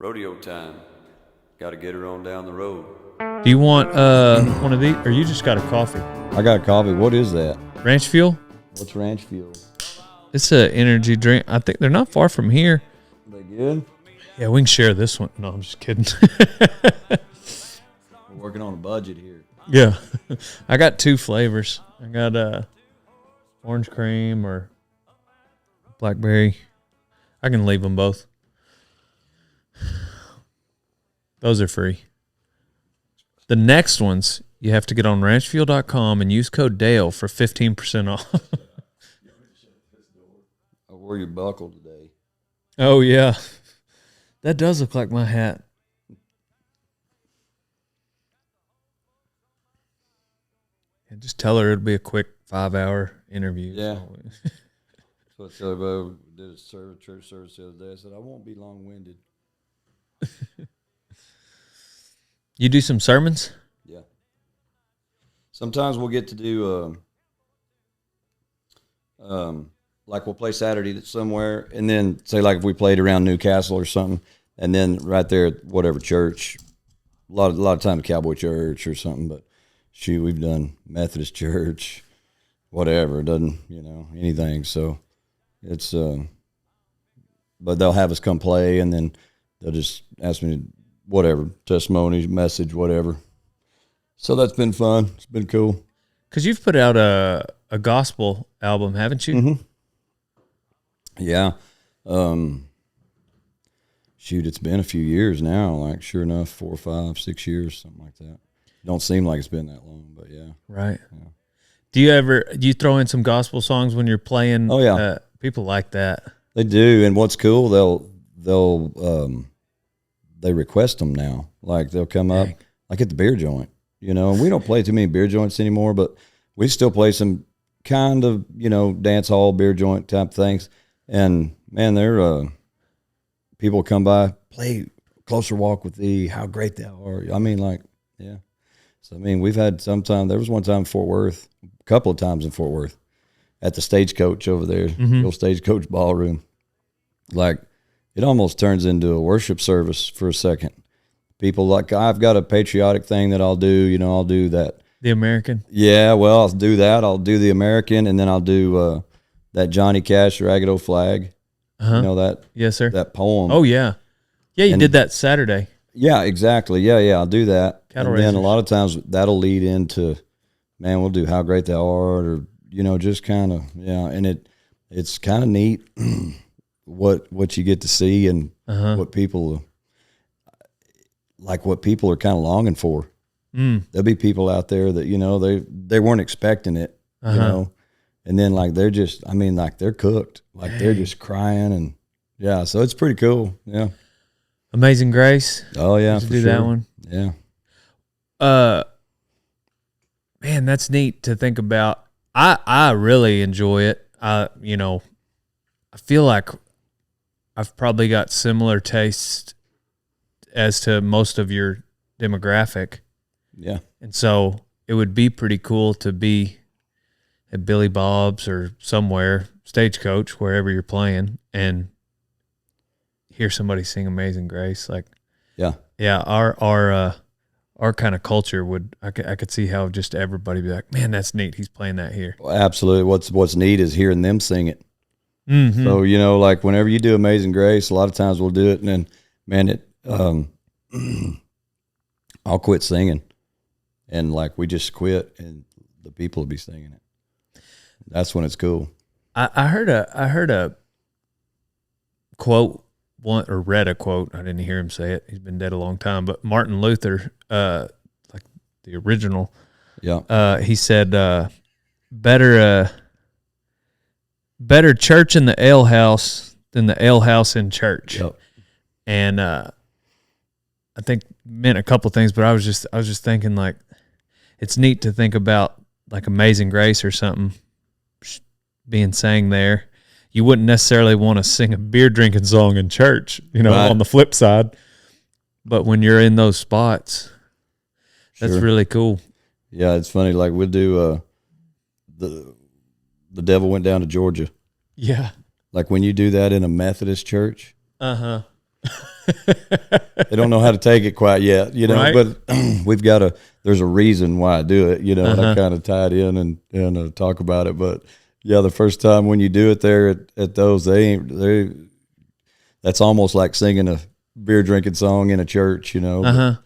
Rodeo time. Got to get her on down the road. Do you want one of these, or you just got a coffee? I got a coffee. What is that? Ranch Fuel? What's Ranch Fuel? It's an energy drink. I think they're not far from here. They good? Yeah, we can share this one. No, I'm just kidding. We're working on a budget here. Yeah. I got two flavors. I got orange cream or blackberry. I can leave them both. Those are free. The next ones, you have to get on ranchfuel.com and use code Dale for 15% off. I wore your buckle today. Oh, yeah. That does look like my hat. And just tell her it'll be a quick 5-hour interview. Yeah. So I tell everybody, we did a church service the other day. I said, I won't be long-winded. You do some sermons? Yeah. Sometimes we'll get to do, like we'll play Saturday somewhere, and then say like if we played around Newcastle or something, and then right there at whatever church, a lot of time at Cowboy Church or something, but shoot, we've done Methodist Church, whatever, it doesn't, anything. So it's, but they'll have us come play, and then they'll just ask me whatever, testimony, message, whatever. So that's been fun. It's been cool. Because you've put out a gospel album, haven't you? Mm-hmm. Yeah. Shoot, it's been a few years now. Like, sure enough, 4, 5, 6 years, something like that. Don't seem like it's been that long, but yeah. Right. Yeah. Do you throw in some gospel songs when you're playing? Oh, yeah. People like that. They do, and what's cool, they request them now. Like, they'll come up, like at the beer joint, and we don't play too many beer joints anymore, but we still play some kind of, dance hall, beer joint type things. And, man, they're, people come by, play Closer Walk with Thee, How Great Thou Art. I mean, like, yeah. So, I mean, we've had there was one time in Fort Worth, a couple of times in Fort Worth, at the Stagecoach over there, the old Stagecoach ballroom. Like, it almost turns into a worship service for a second. People like, I've got a patriotic thing that I'll do, I'll do that. The American? Yeah, well, I'll do that. I'll do the American, and then I'll do that Johnny Cash, Ragged Old Flag. Uh-huh. That? Yes, sir. That poem. Oh, yeah. Yeah, you did that Saturday. Yeah, exactly. Yeah, I'll do that. Cattle and then raisers. a lot of times that'll lead into, man, we'll do How Great Thou Art, or, just kind of, and it's kind of neat what you get to see and what people are kind of longing for. There'll be people out there that, they weren't expecting it, and then like they're just, they're cooked, like they're just crying, and yeah, so it's pretty cool. Yeah. Amazing Grace. Oh yeah. Did you for do sure. that one? Yeah. Man, that's neat to think about. I really enjoy it. I feel like I've probably got similar tastes as to most of your demographic. Yeah. And so it would be pretty cool to be at Billy Bob's or somewhere, Stagecoach, wherever you're playing, and hear somebody sing Amazing Grace. Like, Yeah. Our kind of culture I could see how just everybody be like, man, that's neat. He's playing that here. Well, absolutely. What's neat is hearing them sing it. Mm-hmm. So, like whenever you do Amazing Grace, a lot of times we'll do it, and then, man, I'll quit singing, and like we just quit, and the people will be singing it. That's when it's cool. I heard a quote or read a quote. I didn't hear him say it. He's been dead a long time. But Martin Luther, like the original, he said, better church in the ale house than the ale house in church. Yep. And I think meant a couple things, but I was just thinking, like, it's neat to think about like Amazing Grace or something being sang there. You wouldn't necessarily want to sing a beer drinking song in church, right. On the flip side. But when you're in those spots, that's really cool. Yeah, it's funny. Like we'll do the Devil Went Down to Georgia. Yeah. Like when you do that in a Methodist church. Uh-huh. They don't know how to take it quite yet, you know. Right. But there's a reason why I do it, you know. And I kind of tie it in and talk about it. But yeah, the first time when you do it there at those, that's almost like singing a beer drinking song in a church, you know.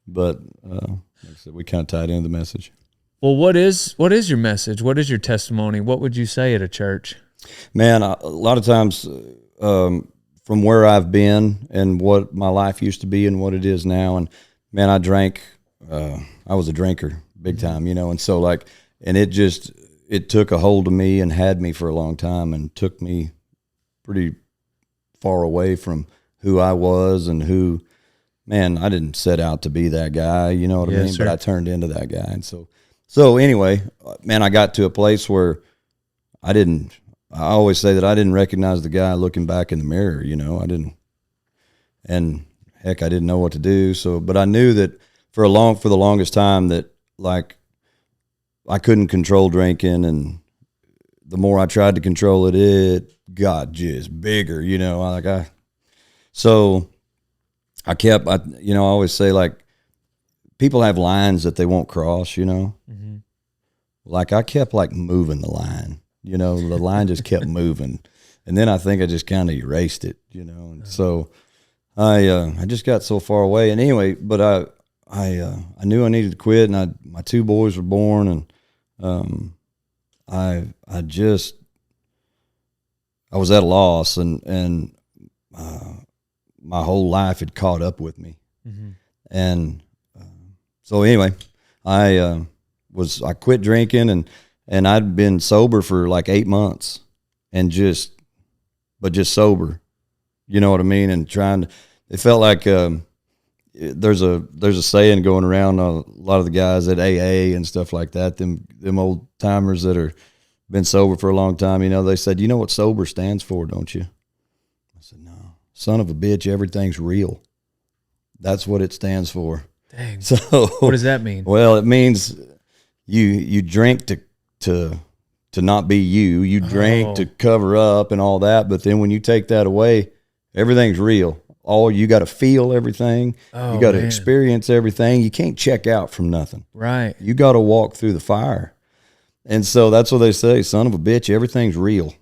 But like I said, we kind of tied into the message. Well, what is your message? What is your testimony? What would you say at a church? Man, a lot of times from where I've been and what my life used to be and what it is now, and man, I drank. I was a drinker big time, you know, and so and it took a hold of me and had me for a long time and took me pretty far away from who I was and who, man, I didn't set out to be that guy, you know what I mean? Sir. But I turned into that guy. And so anyway, man, I got to a place where I always say that I didn't recognize the guy looking back in the mirror, you know, I didn't, and heck, I didn't know what to do. So, but I knew that for the longest time that like I couldn't control drinking, and the more I tried to control it, it got just bigger, you know, so I always say, like, people have lines that they won't cross, you know, like I kept like moving the line, you know, the line just kept moving. And then I think I just kind of erased it, you know. And so I just got so far away. And anyway, but I knew I needed to quit, and my two boys were born, and I was at a loss, and my whole life had caught up with me. And so anyway, I quit drinking, and I'd been sober for like 8 months, and just sober, you know what I mean? And it felt like there's a saying going around, a lot of the guys at AA and stuff like that, them old timers that are been sober for a long time, you know, they said, you know what sober stands for, don't you? I said, no. Son of a bitch, everything's real. That's what it stands for. Dang. So what does that mean? Well, it means you drink to not be you. You drink to cover up and all that, but then when you take that away, everything's real. You got to feel everything. You got to experience everything. You can't check out from nothing. Right. You got to walk through the fire. And so that's what they say, son of a bitch, everything's real.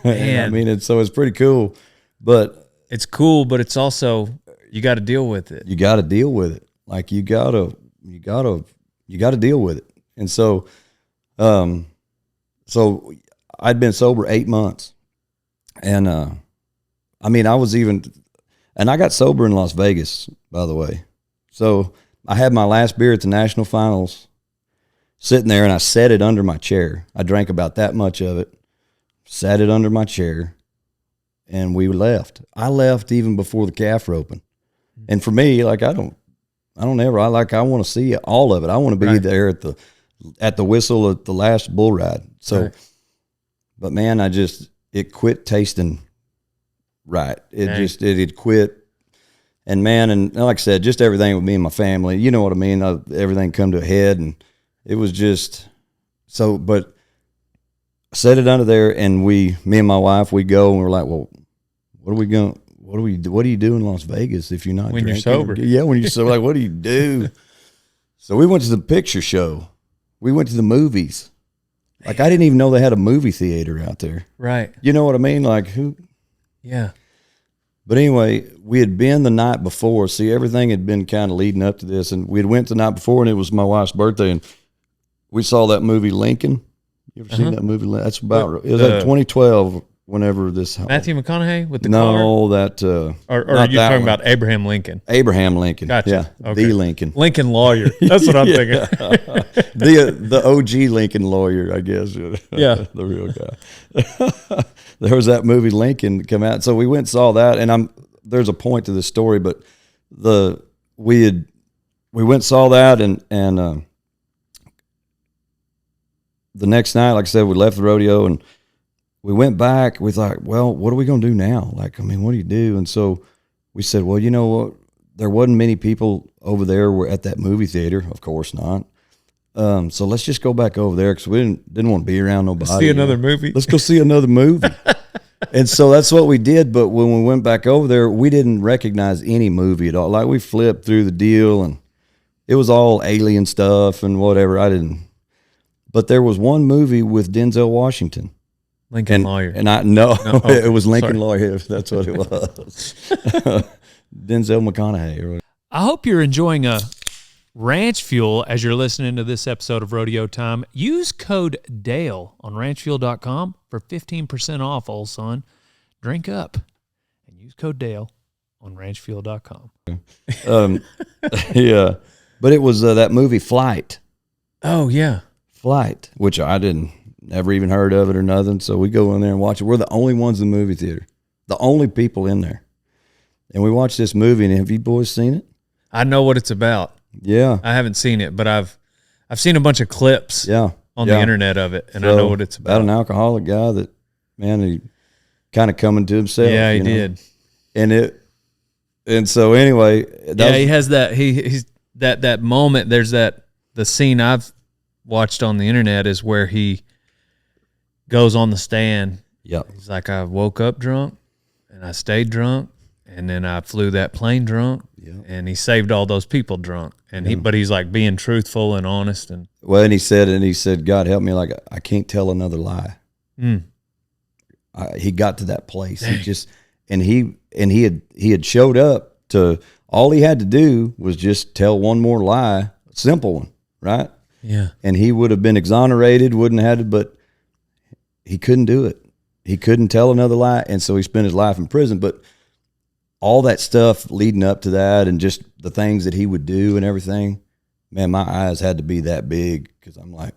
I mean, so it's pretty cool, but it's cool, but it's also, you got to deal with it. You got to deal with it. Like you got to deal with it. And so, so I'd been sober 8 months, and, I mean, and I got sober in Las Vegas, by the way. So I had my last beer at the national finals, sitting there, and I set it under my chair. I drank about that much of it, sat it under my chair, and we left. I left even before the calf roping. And for me, like, I want to see all of it. I want to be there at the whistle at the last bull ride. So, but man, it quit tasting right. It quit. And man, and like I said, just everything with me and my family, you know what I mean? Everything come to a head, and it was just so, but I set it under there, and me and my wife, we go, and we're like, well, what do you do in Las Vegas if you're not when drinking? You're sober? Yeah, when you're sober, like, what do you do? So we went to the picture show. We went to the movies. Like, I didn't even know they had a movie theater out there. Right. You know what I mean? Like, who? Yeah. But anyway, we had been the night before. See, everything had been kind of leading up to this, and we had went the night before, and it was my wife's birthday, and we saw that movie Lincoln. You ever seen that movie? That's about it was like 2012. Whenever this Matthew McConaughey with the car? That or are you talking about Abraham Lincoln? Abraham Lincoln. Gotcha. Yeah, okay. The Lincoln. Lincoln lawyer. That's what I'm thinking. the OG Lincoln lawyer, I guess. Yeah, the real guy. There was that movie Lincoln come out, so we went and saw that, and there's a point to this story, but we went and saw that, and the next night, like I said, we left the rodeo, and we went back. We thought, well, what are we going to do now? Like, I mean, what do you do? And so we said, well, you know what? There wasn't many people over there were at that movie theater. Of course not. So let's just go back over there, because we didn't want to be around nobody. See another movie. Let's go see another movie. And so that's what we did. But when we went back over there, we didn't recognize any movie at all. Like we flipped through the deal and it was all alien stuff and whatever. I didn't. But there was one movie with Denzel Washington. Lincoln Lawyer. And I know okay. it was Lincoln Sorry. Lawyer. That's what it was. Denzel McConaughey. Or I hope you're enjoying ranch fuel as you're listening to this episode of Rodeo Time. Use code DALE on ranchfuel.com for 15% off, old son. Drink up and use code DALE on ranchfuel.com. Yeah. But it was that movie Flight. Oh, yeah. Flight, which I didn't never even heard of it or nothing. So we go in there and watch it. We're the only ones in the movie theater, the only people in there. And we watched this movie. And have you boys seen it? I know what it's about. Yeah. I haven't seen it, but I've seen a bunch of clips Yeah. on Yeah. the internet of it, and So, I know what it's about. an alcoholic guy that, man, he kind of coming to himself. Yeah, he you know? did. And so anyway, He has that. He's that moment. There's the scene I've watched on the internet is where he goes on the stand. Yeah. He's like, I woke up drunk, and I stayed drunk, and then I flew that plane drunk, and he saved all those people drunk. And but he's like being truthful and honest. And Well, and he said, God help me, like I can't tell another lie. He got to that place. Dang. He just he had showed up to, all he had to do was just tell one more lie, a simple one, right? yeah, And he would have been exonerated, wouldn't have had to, but he couldn't do it. He couldn't tell another lie, and so he spent his life in prison. But all that stuff leading up to that and just the things that he would do and everything, man, my eyes had to be that big because I'm like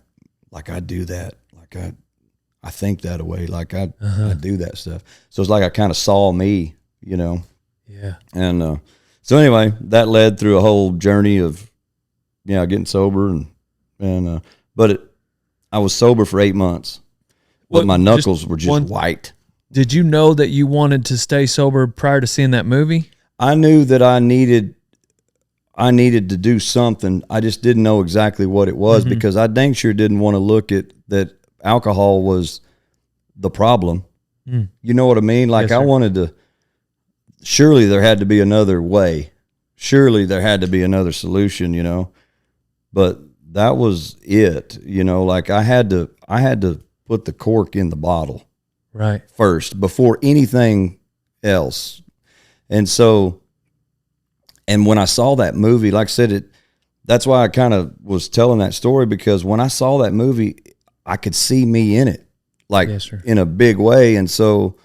I do that. Like I think that way. Like I do that stuff. So it's like I kind of saw me, you know. yeah. And so anyway, that led through a whole journey of, getting sober but I was sober for 8 months. But Well, my knuckles were just one- white. Did you know that you wanted to stay sober prior to seeing that movie? I knew that I needed to do something. I just didn't know exactly what it was because I dang sure didn't want to look at that alcohol was the problem. You know what I mean? Like Yes, I sir. wanted to, surely there had to be another way. Surely there had to be another solution, but that was it, like I had to put the cork in the bottle Right. first before anything else. And so, and when I saw that movie, like I said, that's why I kind of was telling that story, because when I saw that movie, I could see me in it, like Yes, sir. in a big way. And so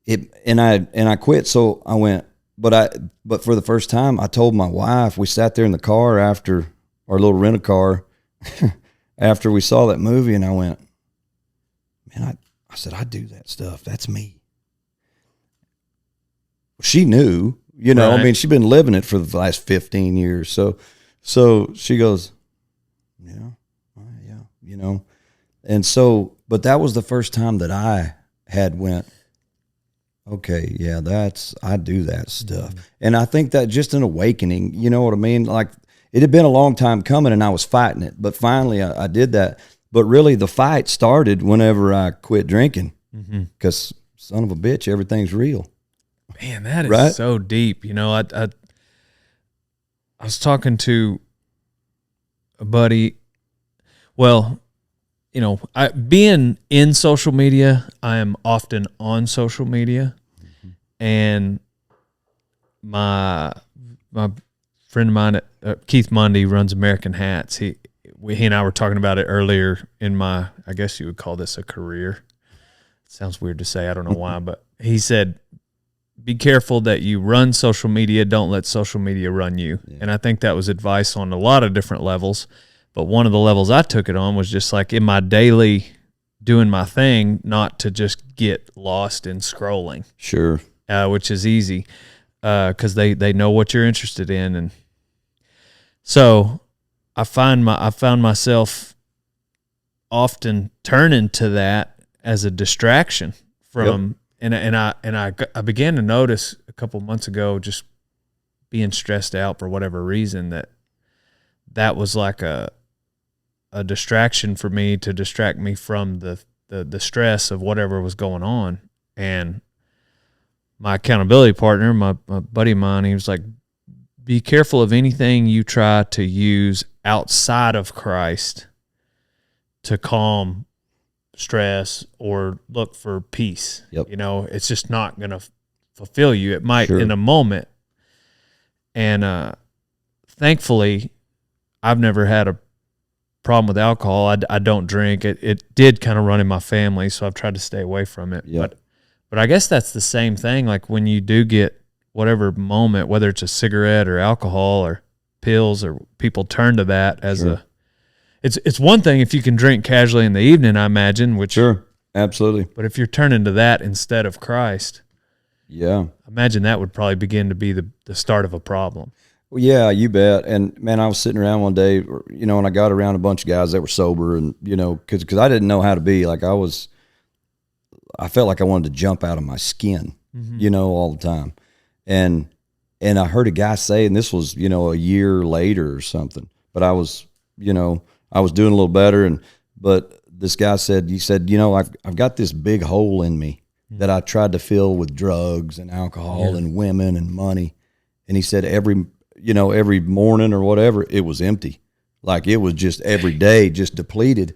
I quit. So I went, but for the first time, I told my wife, we sat there in the car after our little rental car, after we saw that movie, and I went, man, I said, I do that stuff. That's me. She knew, I Right. mean, she'd been living it for the last 15 years. So she goes, yeah. And so, but that was the first time that I had went, okay, yeah, I do that stuff. And I think that just an awakening, you know what I mean? Like it had been a long time coming and I was fighting it, but finally I did that. But really the fight started whenever I quit drinking, because son of a bitch, everything's real. Man, that is Right? so deep. I was talking to a buddy. Well, being in social media, I am often on social media, and my friend of mine, Keith Mundy, runs American Hats. He and I were talking about it earlier in my, I guess you would call this a career. It sounds weird to say. I don't know why, but he said, be careful that you run social media. Don't let social media run you. Yeah. And I think that was advice on a lot of different levels. But one of the levels I took it on was just like in my daily doing my thing, not to just get lost in scrolling. Sure. Which is easy because they know what you're interested in. And so I found myself often turning to that as a distraction from, and I began to notice a couple months ago, just being stressed out for whatever reason, that was like a distraction for me to distract me from the stress of whatever was going on. And my accountability partner, my buddy of mine, he was like, be careful of anything you try to use outside of Christ to calm stress or look for peace. Yep. You know, it's just not going to fulfill you. It might Sure. in a moment. And thankfully, I've never had a problem with alcohol. I don't drink. It did kind of run in my family, so I've tried to stay away from it. Yep. But I guess that's the same thing. Like when you do get whatever moment, whether it's a cigarette or alcohol or pills, or people turn to that as Sure. it's one thing if you can drink casually in the evening, I imagine, which Sure. Absolutely. but if you're turning to that instead of Christ, Yeah. imagine that would probably begin to be the start of a problem. Well, yeah, you bet. And man, I was sitting around one day, you know, and I got around a bunch of guys that were sober, and you know, because I didn't know how to be. Like I felt like I wanted to jump out of my skin, you know, all the time. And I heard a guy say, and this was, you know, a year later or something, but I was, you know, I was doing a little better, but this guy said, you know, I've got this big hole in me that I tried to fill with drugs and alcohol and women and money. And he said every morning or whatever, it was empty. Like it was just every day just depleted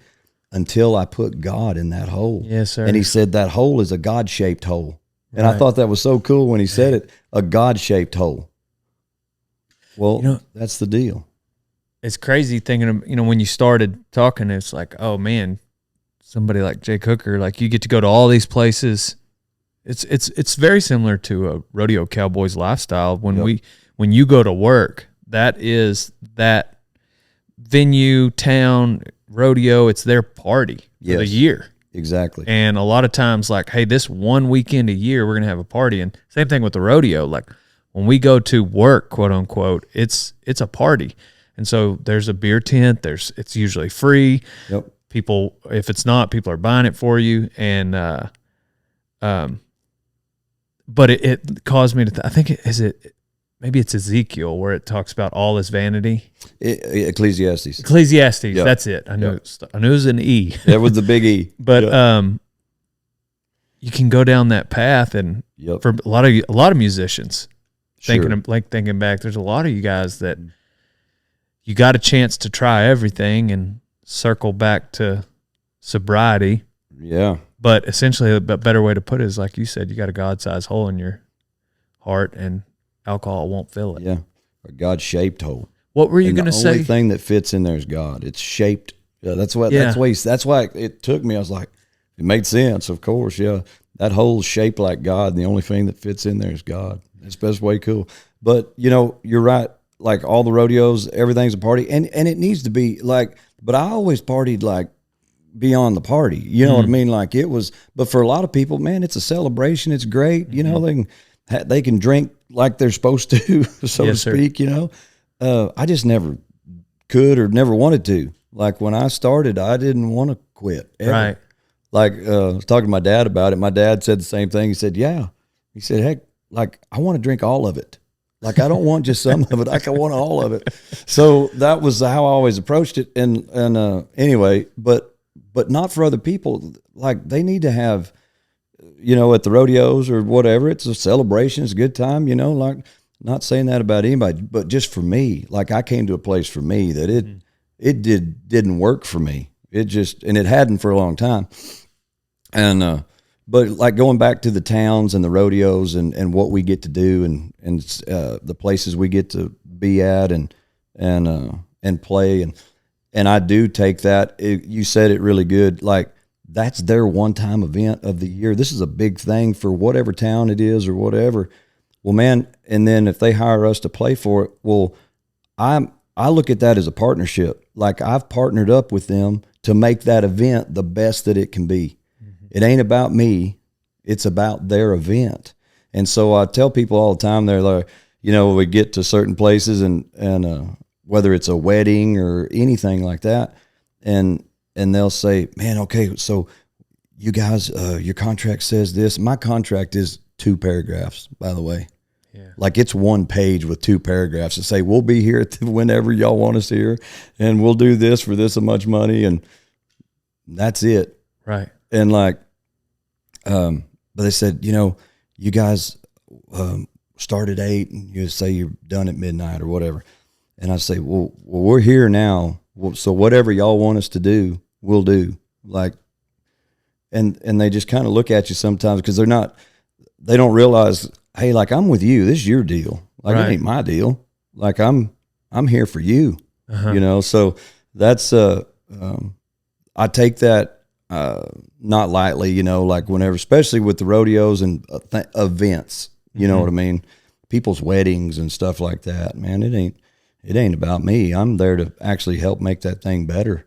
until I put God in that hole. Yes, sir. And he said that hole is a God-shaped hole. And I Right. thought that was so cool when he said it, a God-shaped hole. Well, You know, that's the deal. it's crazy thinking of, you know, when you started talking, it's like, oh man, somebody like Jake Hooker, like you get to go to all these places. It's very similar to a rodeo cowboys lifestyle. When when you go to work, that is that venue, town, rodeo, it's their party for the Yes. year. Exactly. And a lot of times, like, hey, this one weekend a year, we're going to have a party. And same thing with the rodeo. Like when we go to work, quote unquote, it's a party. And so there's a beer tent. It's usually free. Yep. People, if it's not, people are buying it for you. And, but it caused me to, I think maybe it's Ezekiel where it talks about all is vanity. Ecclesiastes. Ecclesiastes. Yep. That's it. I knew Yep. it was an E. That was the big E. But Yep. you can go down that path, and Yep. for a lot of musicians, Sure. thinking back, there's a lot of you guys that you got a chance to try everything and circle back to sobriety. Yeah. But essentially, a better way to put it is, like you said, you got a God-sized hole in your heart, and alcohol won't fill it. Yeah. A God-shaped hole. What were you And going to the only say? thing that fits in there is God. It's shaped. Yeah, that's why it took me. I was like, it made sense, of course. Yeah. That hole's shaped like God, and the only thing that fits in there is God. That's the best way cool. But you know, you're right. Like all the rodeos, everything's a party. And it needs to be like, but I always partied like beyond the party. You know what I mean? Like it was, but for a lot of people, man, it's a celebration. It's great. You know, they can drink like they're supposed to, so Yes, to sir. speak, you know. I just never could or never wanted to. Like when I started, I didn't want to quit. Ever. Right. Like I was talking to my dad about it. My dad said the same thing. He said, yeah. He said, heck, like I want to drink all of it. Like I don't want just some of it. Like I want all of it. So that was how I always approached it. And anyway, but not for other people. Like they need to have, you know, at the rodeos or whatever, it's a celebration, it's a good time, you know, like not saying that about anybody, but just for me, like I came to a place for me that it didn't work for me. It just, and it hadn't for a long time. And, but like going back to the towns and the rodeos and what we get to do and the places we get to be at and play. And I do take that, you said it really good. Like that's their one-time event of the year. This is a big thing for whatever town it is or whatever. Well, man, and then if they hire us to play for it, well, I look at that as a partnership. Like I've partnered up with them to make that event the best that it can be. Mm-hmm. It ain't about me. It's about their event. And so I tell people all the time, they're like, you know, we get to certain places and whether it's a wedding or anything like that. And they'll say, man, okay, so you guys, your contract says this. My contract is 2 paragraphs, by the way. Yeah. Like it's 1 page with 2 paragraphs to say, we'll be here whenever y'all want us here and we'll do this for this much money. And that's it. Right. And like, but they said, you guys start at 8 and you say you're done at midnight or whatever. And I say, well, we're here now. So whatever y'all want us to do, we'll do. Like, and they just kind of look at you sometimes because they don't realize, hey, like I'm with you. This is your deal. Like it ain't my deal. Like I'm here for you, So that's, I take that, not lightly, like whenever, especially with the rodeos and events, you know what I mean? People's weddings and stuff like that, man, it ain't about me. I'm there to actually help make that thing better.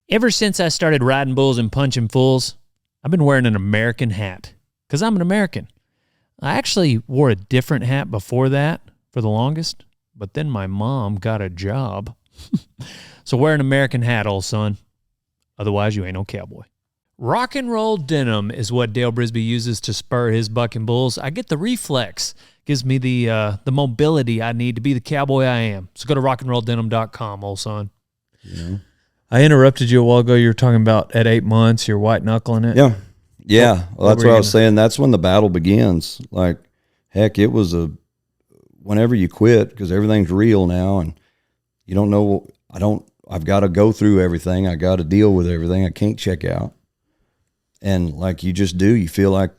Ever since I started riding bulls and punching fools, I've been wearing an American hat because I'm an American. I actually wore a different hat before that for the longest, but then my mom got a job. So wear an American hat, old son. Otherwise, you ain't no cowboy. Rock and roll denim is what Dale Brisby uses to spur his bucking bulls. I get the Reflex. Gives me the mobility I need to be the cowboy I am. So go to rockandrolldenim.com, old son. Yeah. I interrupted you a while ago. You were talking about at 8 months, you're white knuckling it. Yeah. Yeah. Well, that's what I was saying. That's when the battle begins. Like, heck, it was whenever you quit, because everything's real now and you don't know, I've got to go through everything. I got to deal with everything. I can't check out. And like you just do, you feel like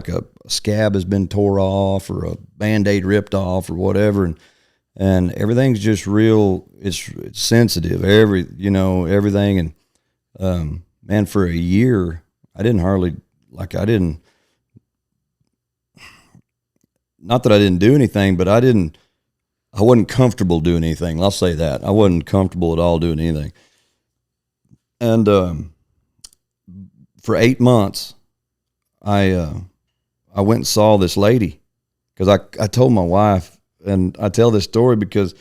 a scab has been tore off or a Band-Aid ripped off or whatever. And everything's just real. It's sensitive, everything. And, man, for a year, not that I didn't do anything, but I wasn't comfortable doing anything. I'll say that. I wasn't comfortable at all doing anything. And, for 8 months, I went and saw this lady because I told my wife, and I tell this story because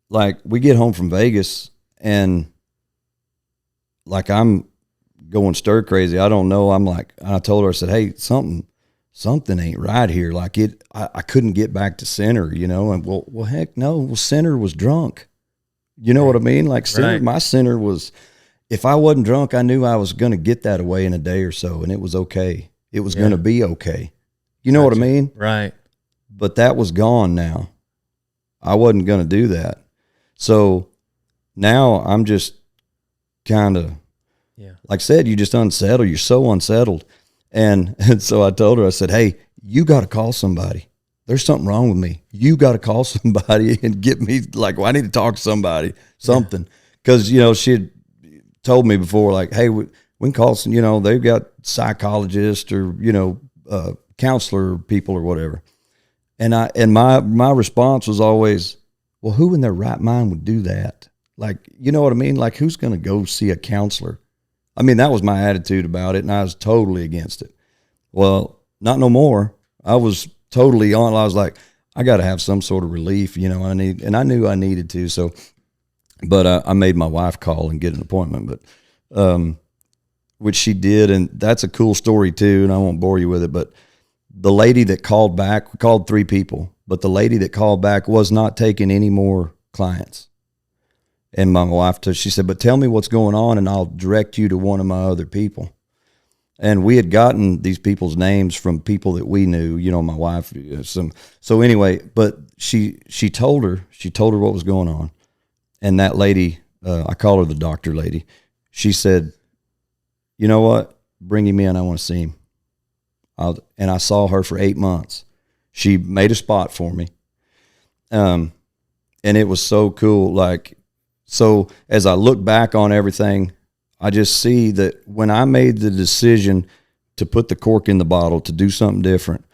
like we get home from Vegas and like I'm going stir crazy. I don't know. I told her, I said, hey, something ain't right here. Like I couldn't get back to center, and well, heck no. Well, center was drunk. You know what I mean? Like center, my center was, if I wasn't drunk, I knew I was going to get that away in a day or so, and it was okay. It was going to be okay. You know what I mean? Right. But that was gone now. I wasn't going to do that. So now I'm just kind of, like I said, you just unsettled. You're so unsettled. And so I told her, I said, hey, you got to call somebody. There's something wrong with me. You got to call somebody and get me, like, well, I need to talk to somebody, something. Because, she had told me before, like, hey, we can call some, they've got psychologists or, counselor people or whatever. And my response was always, well, who in their right mind would do that? Like, you know what I mean? Like, who's going to go see a counselor? I mean, that was my attitude about it, and I was totally against it. Well, not no more. I was totally on. I was like, I got to have some sort of relief, and I knew I needed to. So, but I made my wife call and get an appointment, but which she did, and that's a cool story too. And I won't bore you with it, but the lady that called back, we called 3 people, but the lady that called back was not taking any more clients. And my wife, she said, but tell me what's going on and I'll direct you to one of my other people. And we had gotten these people's names from people that we knew, my wife, so anyway, but she told her what was going on. And that lady, I call her the doctor lady. She said, you know what? Bring him in. I want to see him. And I saw her for 8 months. She made a spot for me. And it was so cool. Like, so as I look back on everything, I just see that when I made the decision to put the cork in the bottle, to do something different,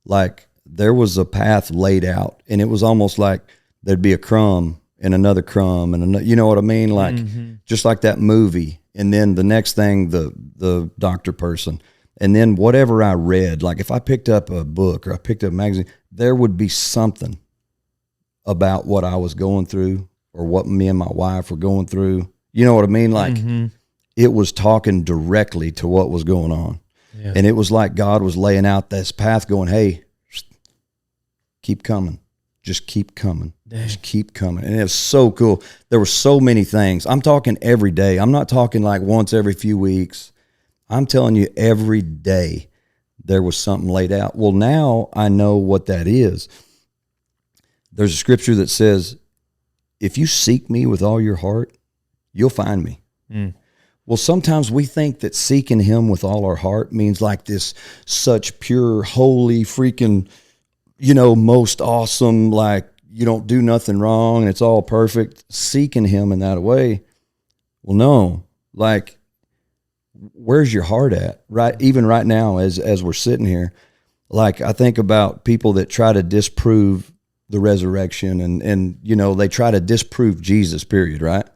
like there was a path laid out, and it was almost like there'd be a crumb and another crumb and another, you know what I mean? Like, just like that movie. And then the next thing, the doctor person, and then whatever I read, like if I picked up a book or I picked up a magazine, there would be something about what I was going through or what me and my wife were going through. You know what I mean? Like it was talking directly to what was going on. Yeah. And it was like God was laying out this path going, hey, keep coming. Just keep coming. Dang. Just keep coming. And it was so cool. There were so many things. I'm talking every day. I'm not talking like once every few weeks. I'm telling you every day there was something laid out. Well, now I know what that is. There's a scripture that says, if you seek me with all your heart, you'll find me. Well, sometimes we think that seeking him with all our heart means like this such pure, holy, freaking, most awesome, like you don't do nothing wrong and it's all perfect. Seeking him in that way. Well, no, like, where's your heart at? Right. Even right now, as we're sitting here, like I think about people that try to disprove the resurrection and they try to disprove Jesus, period. Right.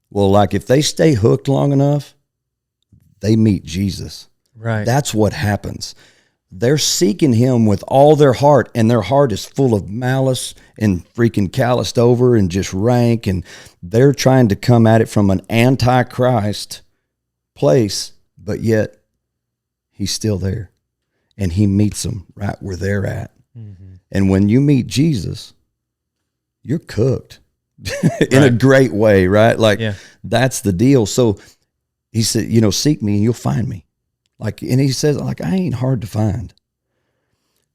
Well, like if they stay hooked long enough, they meet Jesus. Right. That's what happens. They're seeking him with all their heart, and their heart is full of malice and freaking calloused over and just rank. And they're trying to come at it from an anti-Christ place, but yet he's still there and he meets them right where they're at. And when you meet Jesus, you're cooked in a great way, right? Like that's the deal. So he said, seek me and you'll find me. Like, and he says, like, I ain't hard to find.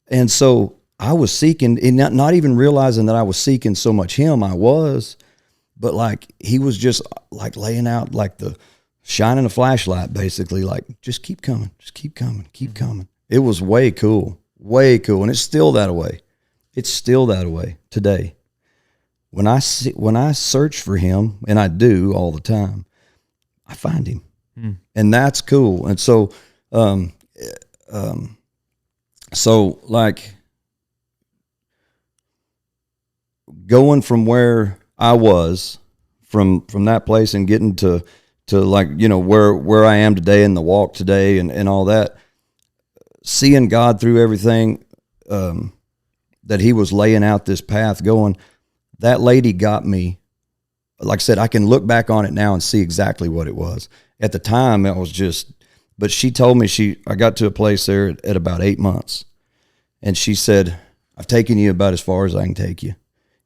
And so I was seeking, and not even realizing that I was seeking so much him, I was, but like, he was just like laying out like the shining a flashlight, basically, like, just keep coming, keep coming. It was way cool. And it's still that way. It's still that way today. When I search for him, and I do all the time, I find him. And that's cool. And so, like going from where I was from that place and getting to like, where I am today and the walk today and all that, seeing God through everything, that he was laying out this path going, that lady got me. Like I said, I can look back on it now and see exactly what it was. At the time, it was just, but she told me I got to a place there at about 8 months. And she said, I've taken you about as far as I can take you.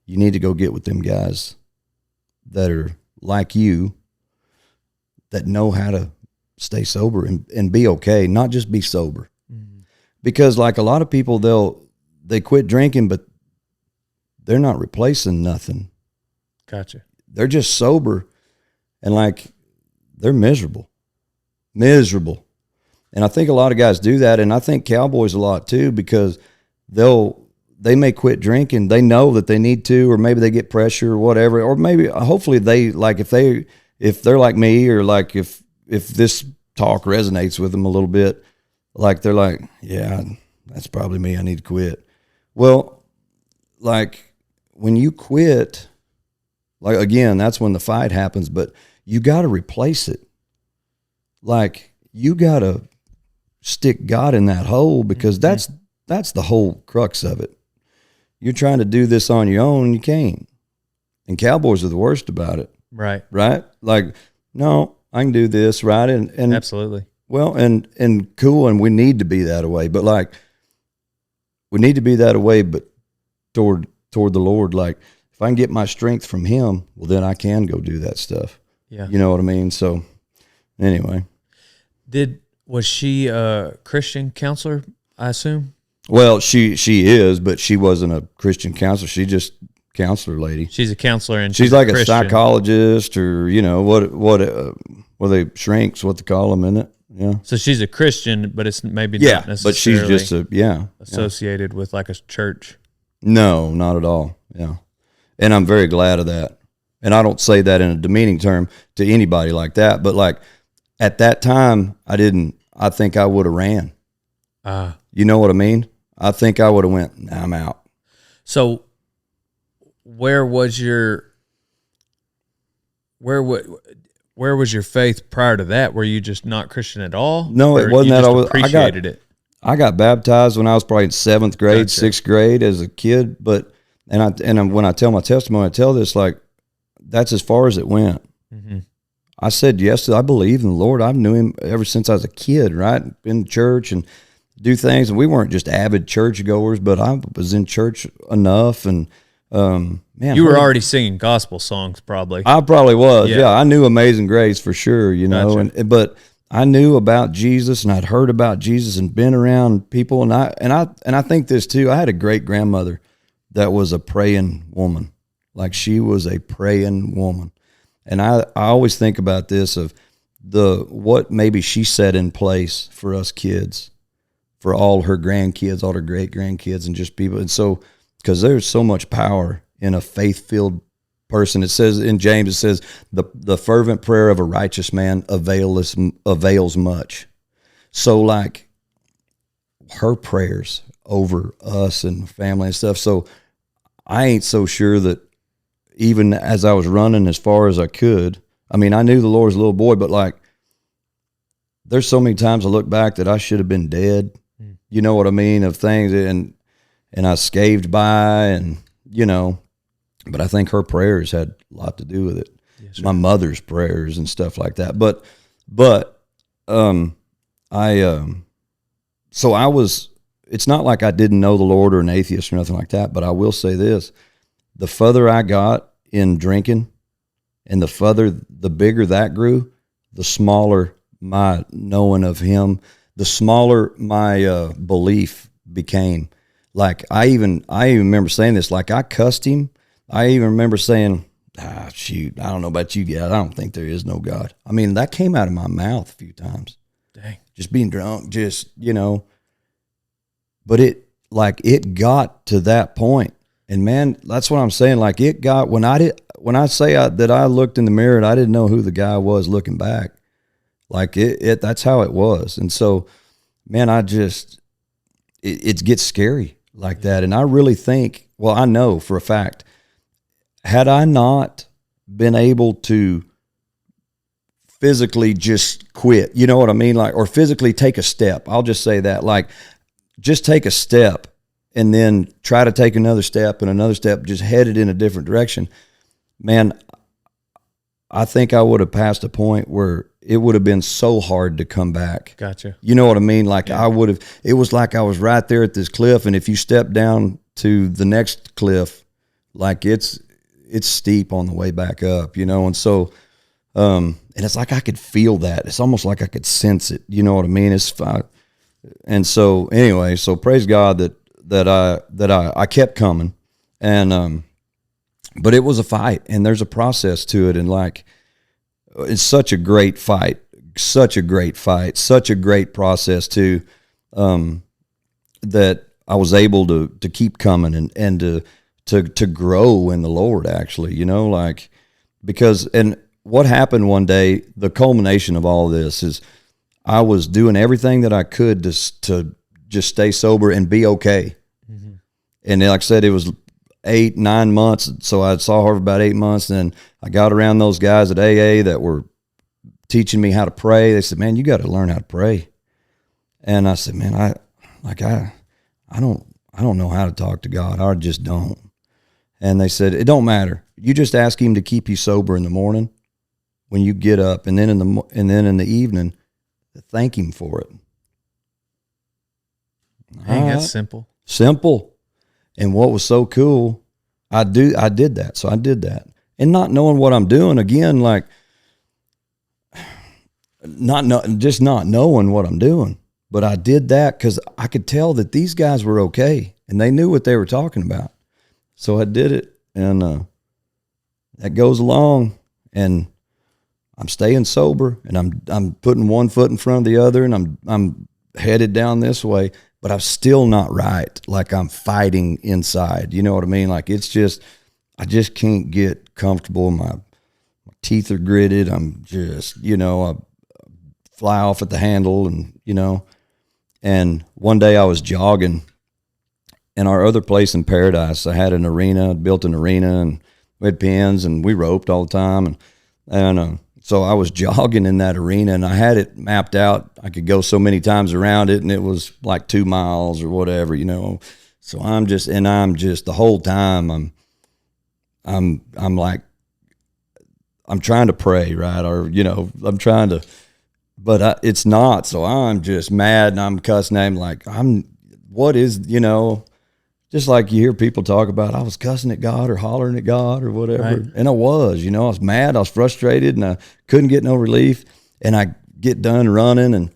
You need to go get with them guys that are like you, that know how to stay sober and be okay, not just be sober. Because like a lot of people, they quit drinking, but they're not replacing nothing. Gotcha. They're just sober and like they're miserable. And I think a lot of guys do that. And I think cowboys a lot too, because they may quit drinking. They know that they need to, or maybe they get pressure or whatever, or maybe hopefully they like, if they're like me, or like if this talk resonates with them a little bit, like they're like, yeah, that's probably me. I need to quit. Well, like when you quit, like, again, that's when the fight happens, but you got to replace it. Like you got to stick God in that hole, because that's the whole crux of it. You're trying to do this on your own and you can't. And cowboys are the worst about it. Right. Like, no, I can do this. Right. And absolutely. Well, and cool. And we need to be that way, but like, we need to be that way, but toward the Lord. Like if I can get my strength from him, well, then I can go do that stuff. Yeah. You know what I mean? So anyway. Was she a Christian counselor, I assume? Well, she is, but she wasn't a Christian counselor. She just counselor lady. She's a counselor, and she's like a psychologist, or what they shrinks, what they call them, isn't it? Yeah. So she's a Christian, but it's maybe not necessarily. But she's just associated with like a church. No, not at all. Yeah, and I'm very glad of that. And I don't say that in a demeaning term to anybody like that, but like at that time, I think I would have ran. You know what I mean? I think I would have went, nah, I'm out. So where was your faith prior to that? Were you just not Christian at all? No, it wasn't that. Appreciated it. I got baptized when I was probably in 7th grade, gotcha. 6th grade as a kid. But when I tell my testimony, I tell this like that's as far as it went. Mm-hmm. I said yes. I believe in the Lord. I knew him ever since I was a kid, right? In church and do things. And we weren't just avid church goers, but I was in church enough. And man, you were already singing gospel songs, probably. I probably was. Yeah, I knew Amazing Grace for sure. You know, gotcha. But I knew about Jesus and I'd heard about Jesus and been around people. And I think this too. I had a great grandmother that was a praying woman. Like she was a praying woman. And I always think about this of what maybe she set in place for us kids, for all her grandkids, all her great grandkids, and just people. And so, because there's so much power in a faith-filled person. It says in James, it says the fervent prayer of a righteous man avails much. So like her prayers over us and family and stuff. So I ain't so sure that even as I was running as far as I could, I mean, I knew the Lord as a little boy, but like there's so many times I look back that I should have been dead. You know what I mean? Of things and I scathed by and, you know, but I think her prayers had a lot to do with it. Yes, my mother's prayers and stuff like that. So I was, it's not like I didn't know the Lord or an atheist or nothing like that, but I will say this, the further I got in drinking and the bigger that grew, the smaller my knowing of him, the smaller my belief became. Like I even remember saying this, like I cussed him. I even remember saying, shoot, I don't know about you guys. I don't think there is no God. I mean, that came out of my mouth a few times. Dang. Just being drunk, just, you know. But it got to that point. And man, that's what I'm saying. Like it got, when I say that I looked in the mirror and I didn't know who the guy was looking back. Like that's how it was. And so, man, it gets scary like that. And I really think, well, I know for a fact, had I not been able to physically just quit, you know what I mean? Like, or physically take a step. I'll just say that, like, just take a step and then try to take another step and another step, just headed in a different direction. Man, I think I would have passed a point where it would have been so hard to come back. Gotcha. You know what I mean? Like it was like I was right there at this cliff. And if you step down to the next cliff, like it's steep on the way back up, you know? And so, and it's like, I could feel that. It's almost like I could sense it. You know what I mean? And so anyway, so praise God that I kept coming and, but it was a fight and there's a process to it. And like, it's such a great fight, such a great process too, that I was able to keep coming and to grow in the Lord, actually, you know, like, because, and what happened one day, the culmination of all of this is I was doing everything that I could to just stay sober and be okay. Mm-hmm. And like I said, it was 8-9 months. So I saw her for about 8 months. And I got around those guys at AA that were teaching me how to pray. They said, man, you got to learn how to pray. And I said, man, I don't know how to talk to God. I just don't. And they said, it don't matter. You just ask him to keep you sober in the morning when you get up, and then in the evening, thank him for it. Dang, that's simple. Simple. And what was so cool, I did that. So I did that. And not knowing what I'm doing, again, like not knowing what I'm doing. But I did that because I could tell that these guys were okay and they knew what they were talking about. So I did it, and that goes along, and I'm staying sober, and I'm putting one foot in front of the other, and I'm headed down this way, but I'm still not right. Like I'm fighting inside. You know what I mean? Like it's just, I just can't get comfortable. My teeth are gritted. I'm just, you know, I fly off at the handle, and, you know, and one day I was jogging in our other place in Paradise. I had an arena, built an arena, and we had pins, and we roped all the time. And so I was jogging in that arena, and I had it mapped out. I could go so many times around it, and it was like 2 miles or whatever, you know. So I'm just the whole time I'm like, I'm trying to pray, right? Or, you know, I'm trying to, but it's not. So I'm just mad, and I'm cussing at him like, what is, you know, just like you hear people talk about, I was cussing at God or hollering at God or whatever. Right. And I was, you know, I was mad, I was frustrated, and I couldn't get no relief. And get done running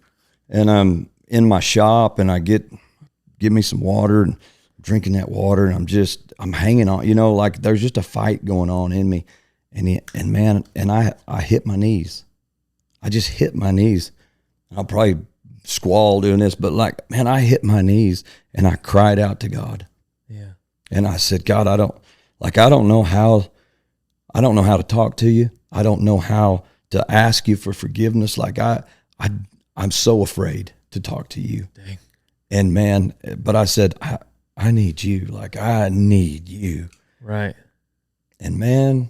and I'm in my shop and I give me some water and drinking that water and I'm hanging on, you know, like there's just a fight going on in me. And man, I hit my knees. I just hit my knees. I'll probably squall doing this, but like, man, I hit my knees and I cried out to God. Yeah. And I said, God, I don't know how to talk to you. I don't know how to ask you for forgiveness. Like I'm so afraid to talk to you. Dang. And man, but I said, I need you. Like I need you. Right. And man,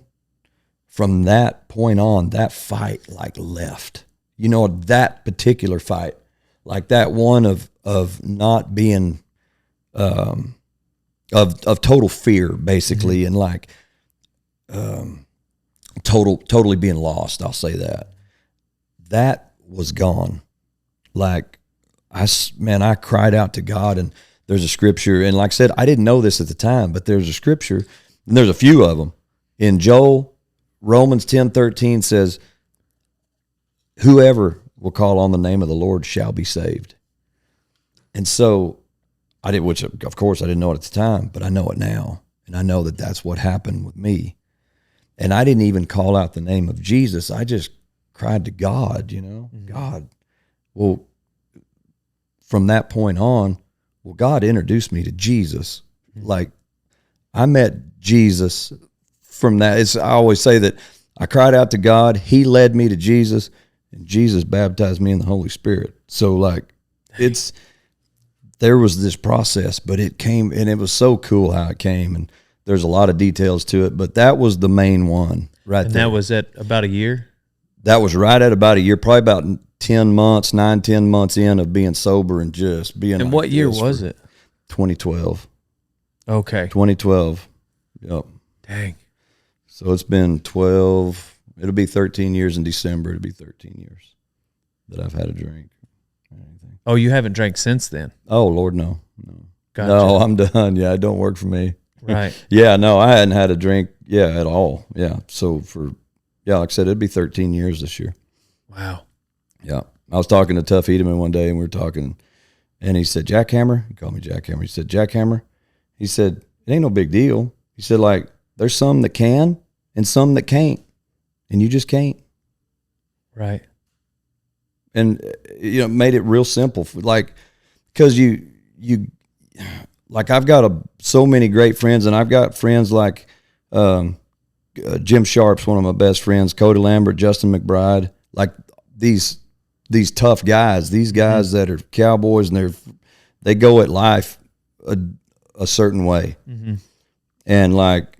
from that point on, that fight like left, you know, that particular fight, like that one of not being, of total fear basically. And like, totally being lost. I'll say that was gone. Like I cried out to God, and there's a scripture. And like I said, I didn't know this at the time, but there's a scripture and there's a few of them in Romans 10:13 says, whoever will call on the name of the Lord shall be saved. And so I did, which of course I didn't know it at the time, but I know it now. And I know that that's what happened with me. And I didn't even call out the name of Jesus. I just cried to God, you know, God. Well, from that point on, God introduced me to Jesus. Like I met Jesus from that. I always say that I cried out to God. He led me to Jesus, and Jesus baptized me in the Holy Spirit. So like there was this process, but it came, and it was so cool how it came. And there's a lot of details to it, but that was the main one right there. And that was at about a year? That was right at about a year, probably about 10 months in of being sober and just being. And like what year was it? 2012. Okay. 2012. Yep. Dang. So it's been 12, it'll be 13 years in December. It'll be 13 years that I've had a drink. Oh, you haven't drank since then? Oh, Lord, no. Gotcha. No, I'm done. Yeah, it don't work for me. Right. Yeah, no, I hadn't had a drink, at all. Yeah. So like I said, it'd be 13 years this year. Wow. Yeah. I was talking to Tuff Edeman one day, and we were talking, and he said, Jackhammer. He called me Jackhammer. He said, Jackhammer. He said, it ain't no big deal. He said, like, there's some that can and some that can't, and you just can't. Right. And, made it real simple. Like, because you like, I've got so many great friends, and I've got friends like Jim Sharp's one of my best friends, Cody Lambert, Justin McBride, like these tough guys, these guys that are cowboys, and they go at life a certain way. Mm-hmm. And like,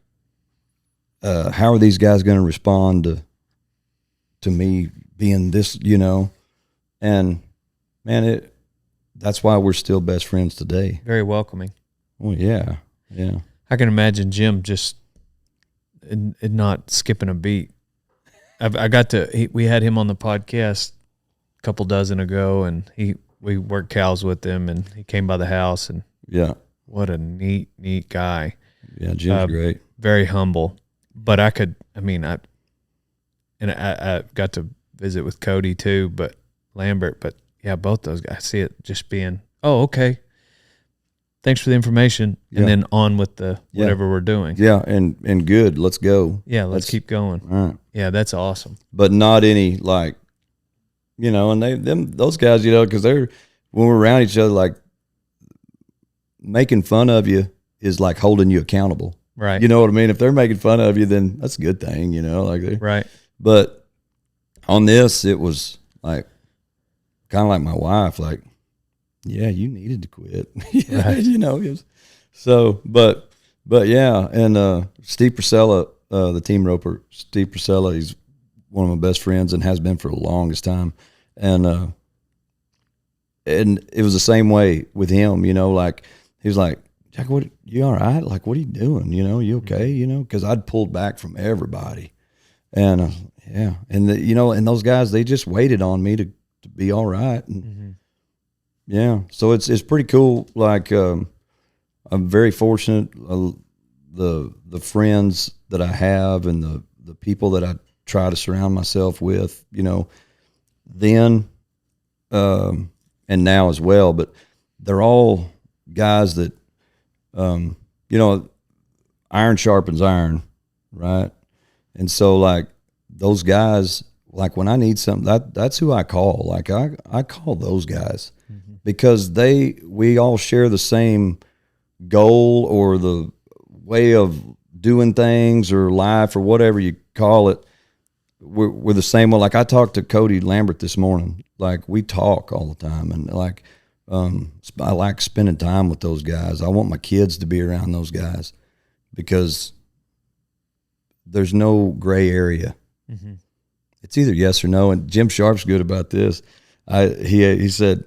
how are these guys going to respond to me being this, and man, that's why we're still best friends today. Very welcoming. Oh yeah. Yeah. I can imagine Jim just not skipping a beat. We had him on the podcast a couple dozen ago, and we worked cows with him, and he came by the house, and yeah, what a neat guy. Yeah, Jim's great. Very humble. But I got to visit with Cody too, but Lambert, but yeah, both those guys. I see it just being, oh, okay. Thanks for the information. And then on with the whatever we're doing. Yeah, and good. Let's go. Yeah, let's keep going. All right. Yeah, that's awesome. But not any like, and those guys, because when we're around each other, like making fun of you is like holding you accountable. Right. You know what I mean? If they're making fun of you, then that's a good thing, right. But on this, it was like kind of like my wife, like, yeah, you needed to quit. Right. It was, so, but yeah. And, Steve Priscilla, the team roper, Steve Priscilla, he's one of my best friends and has been for the longest time. And it was the same way with him, like, he was like, Jack, what, you all right? Like, what are you doing? You okay? Cause I'd pulled back from everybody. And, yeah. And and those guys, they just waited on me to be all right. And, yeah. So it's pretty cool. Like, I'm very fortunate. The friends that I have and the people that I try to surround myself with, then and now as well, but they're all guys that, you know, iron sharpens iron, right? And so like those guys, like when I need something, that's who I call. Like I call those guys because we all share the same goal or the way of doing things or life or whatever you call it. We're the same one. Like I talked to Cody Lambert this morning. Like we talk all the time, and like I like spending time with those guys. I want my kids to be around those guys because there's no gray area. Mm-hmm. It's either yes or no. And Jim Sharp's good about this. He said,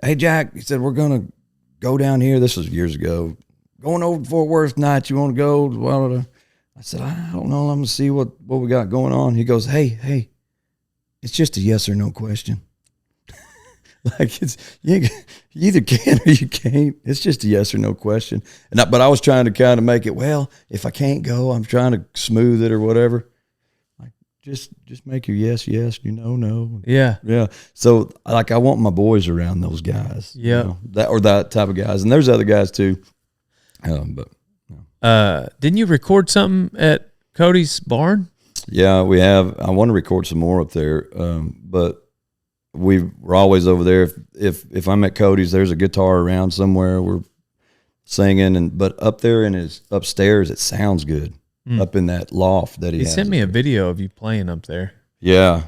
"Hey Jack," he said, "we're gonna go down here." This was years ago. Going over to Fort Worth tonight. You want to go? Well, I said, "I don't know. I'm gonna see what we got going on." He goes, "Hey, it's just a yes or no question." Like you either can or you can't. It's just a yes or no question. But I was trying to kind of make it, well, if I can't go, I'm trying to smooth it or whatever. Like just make your yes, your no. Yeah. Yeah. So like I want my boys around those guys. Yeah. You know, that type of guys. And there's other guys too. Didn't you record something at Cody's barn? Yeah, we have. I want to record some more up there, but we're always over there. If I'm at Cody's, there's a guitar around somewhere. We're singing, but up there in his upstairs, it sounds good. Up in that loft that he has. Sent me a video of you playing up there. Yeah,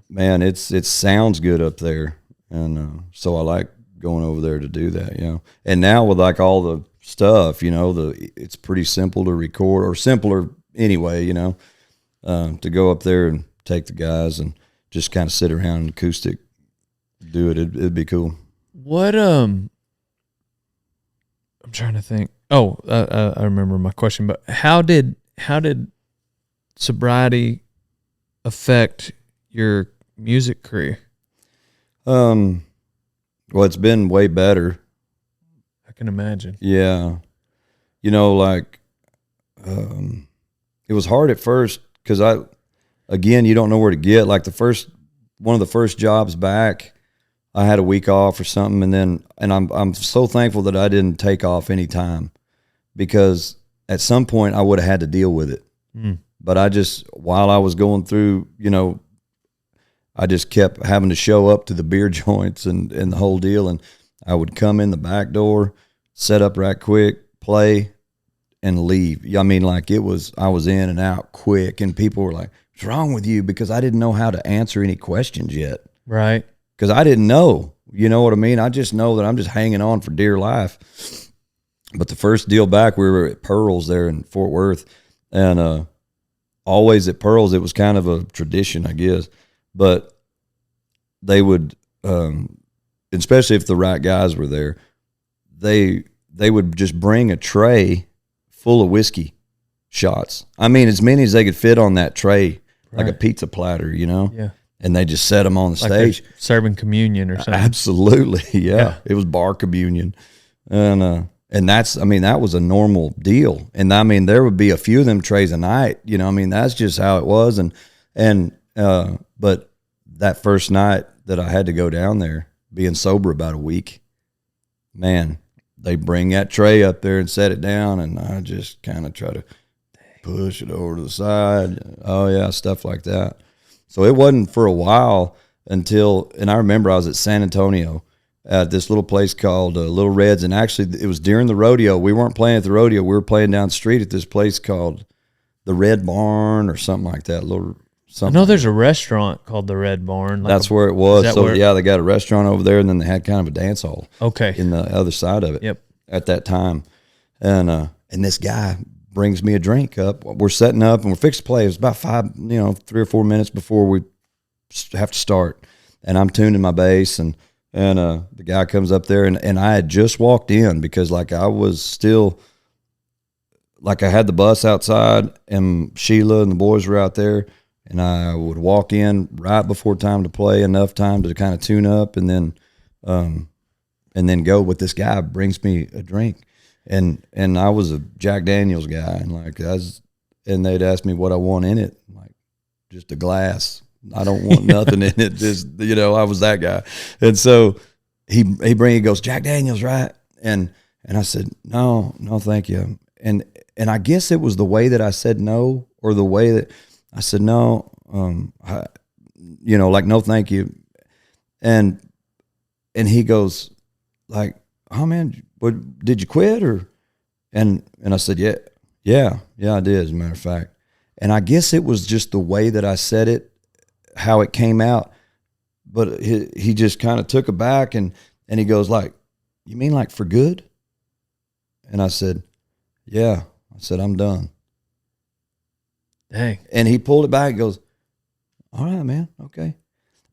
man, it sounds good up there, and so I like going over there to do that. You know, and now with like all the stuff, you know, it's pretty simple to record, or simpler anyway, you know, to go up there and take the guys and just kind of sit around and acoustic do it. It'd be cool. What I'm trying to think. Oh, I remember my question, but how did sobriety affect your music career? Well, it's been way better. I can imagine. Yeah. You know, like, it was hard at first because you don't know where to get. Like one of the first jobs back, I had a week off or something. And I'm so thankful that I didn't take off any time because at some point I would have had to deal with it. But while I was going through, you know, I just kept having to show up to the beer joints and the whole deal. And I would come in the back door, set up right quick, play, and leave. I mean, like I was in and out quick, and people were like, "What's wrong with you?" Because I didn't know how to answer any questions yet. Right. Because I didn't know. You know what I mean? I just know that I'm just hanging on for dear life. But the first deal back, we were at Pearl's there in Fort Worth, and always at Pearl's, it was kind of a tradition, I guess. But they would, especially if the right guys were there, they would just bring a tray full of whiskey shots. I mean, as many as they could fit on that tray, like a pizza platter, you know? Yeah. And they just set them on the stage. Serving communion or something. Absolutely, yeah. It was bar communion. And that was a normal deal. And I mean, there would be a few of them trays a night, you know, I mean, that's just how it was. But that first night that I had to go down there, being sober about a week, man, they bring that tray up there and set it down, and I just kind of try to push it over to the side. Oh yeah, stuff like that. So it wasn't for a while and I remember I was at San Antonio at this little place called Little Reds, and actually it was during the rodeo. We weren't playing at the rodeo. We were playing down the street at this place called the Red Barn or something like that. I know there's a restaurant called the Red Barn. That's where it was. So yeah, they got a restaurant over there, and then they had kind of a dance hall. Okay. In the other side of it. Yep. At that time, and this guy brings me a drink up. We're setting up and we're fixed to play. It was about 3 or 4 minutes before we have to start, and I'm tuning my bass, and the guy comes up there, and I had just walked in because like I was still. Like I had the bus outside, and Sheila and the boys were out there. And I would walk in right before time to play, enough time to kind of tune up, and then go. But this guy brings me a drink, and I was a Jack Daniels guy, and they'd ask me what I want in it, like just a glass, I don't want nothing in it. Just, I was that guy. And so he goes, Jack Daniels, right? And I said, no, thank you. And I guess it was the way that I said no, or the way that I said no, like, no, thank you. And he goes like, oh man, what, did you quit or? And I said, yeah, I did, as a matter of fact. And I guess it was just the way that I said it, how it came out. But he just kind of took it back and he goes like, you mean like for good? And I said, yeah. I said, I'm done. Dang. And he pulled it back and goes, all right, man, okay.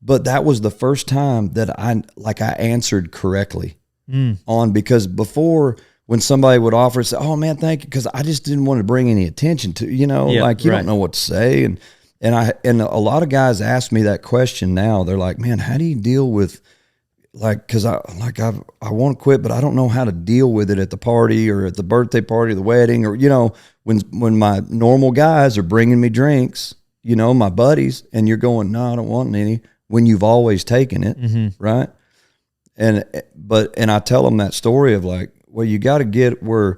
But that was the first time that I answered correctly on, because before, when somebody would offer, say, oh man, thank you, because I just didn't want to bring any attention to, you don't know what to say. And a lot of guys ask me that question now. They're like, man, how do you deal with, because I want to quit, but I don't know how to deal with it at the party or at the birthday party or the wedding, or, when my normal guys are bringing me drinks, my buddies, and you're going, no, I don't want any, when you've always taken it. Right. And I tell them that story of like, well, you got to get where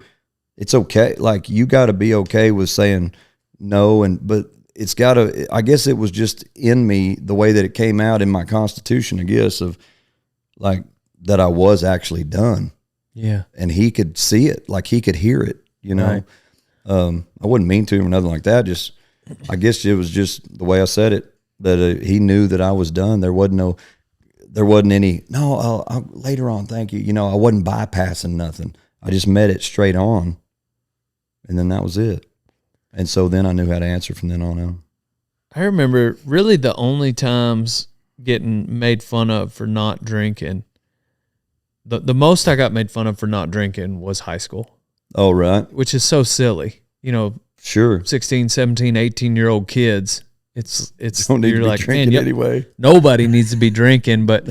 it's okay. Like, you got to be okay with saying no. But it's got to, I guess it was just in me, the way that it came out in my constitution, I guess, of like that I was actually done. Yeah. And he could see it, like he could hear it, Right. I wouldn't mean to or nothing like that. Just, I guess it was just the way I said it, that he knew that I was done. There wasn't any, no, I'll later on, thank you. I wasn't bypassing nothing. I just met it straight on, and then that was it. And so then I knew how to answer from then on out. I remember really the only times getting made fun of for not drinking, the most I got made fun of for not drinking was high school. Oh, right. Which is so silly. Sure. 16, 17, 18-year-old kids. It's don't need you're to be like, drinking man, anyway. Nobody needs to be drinking, but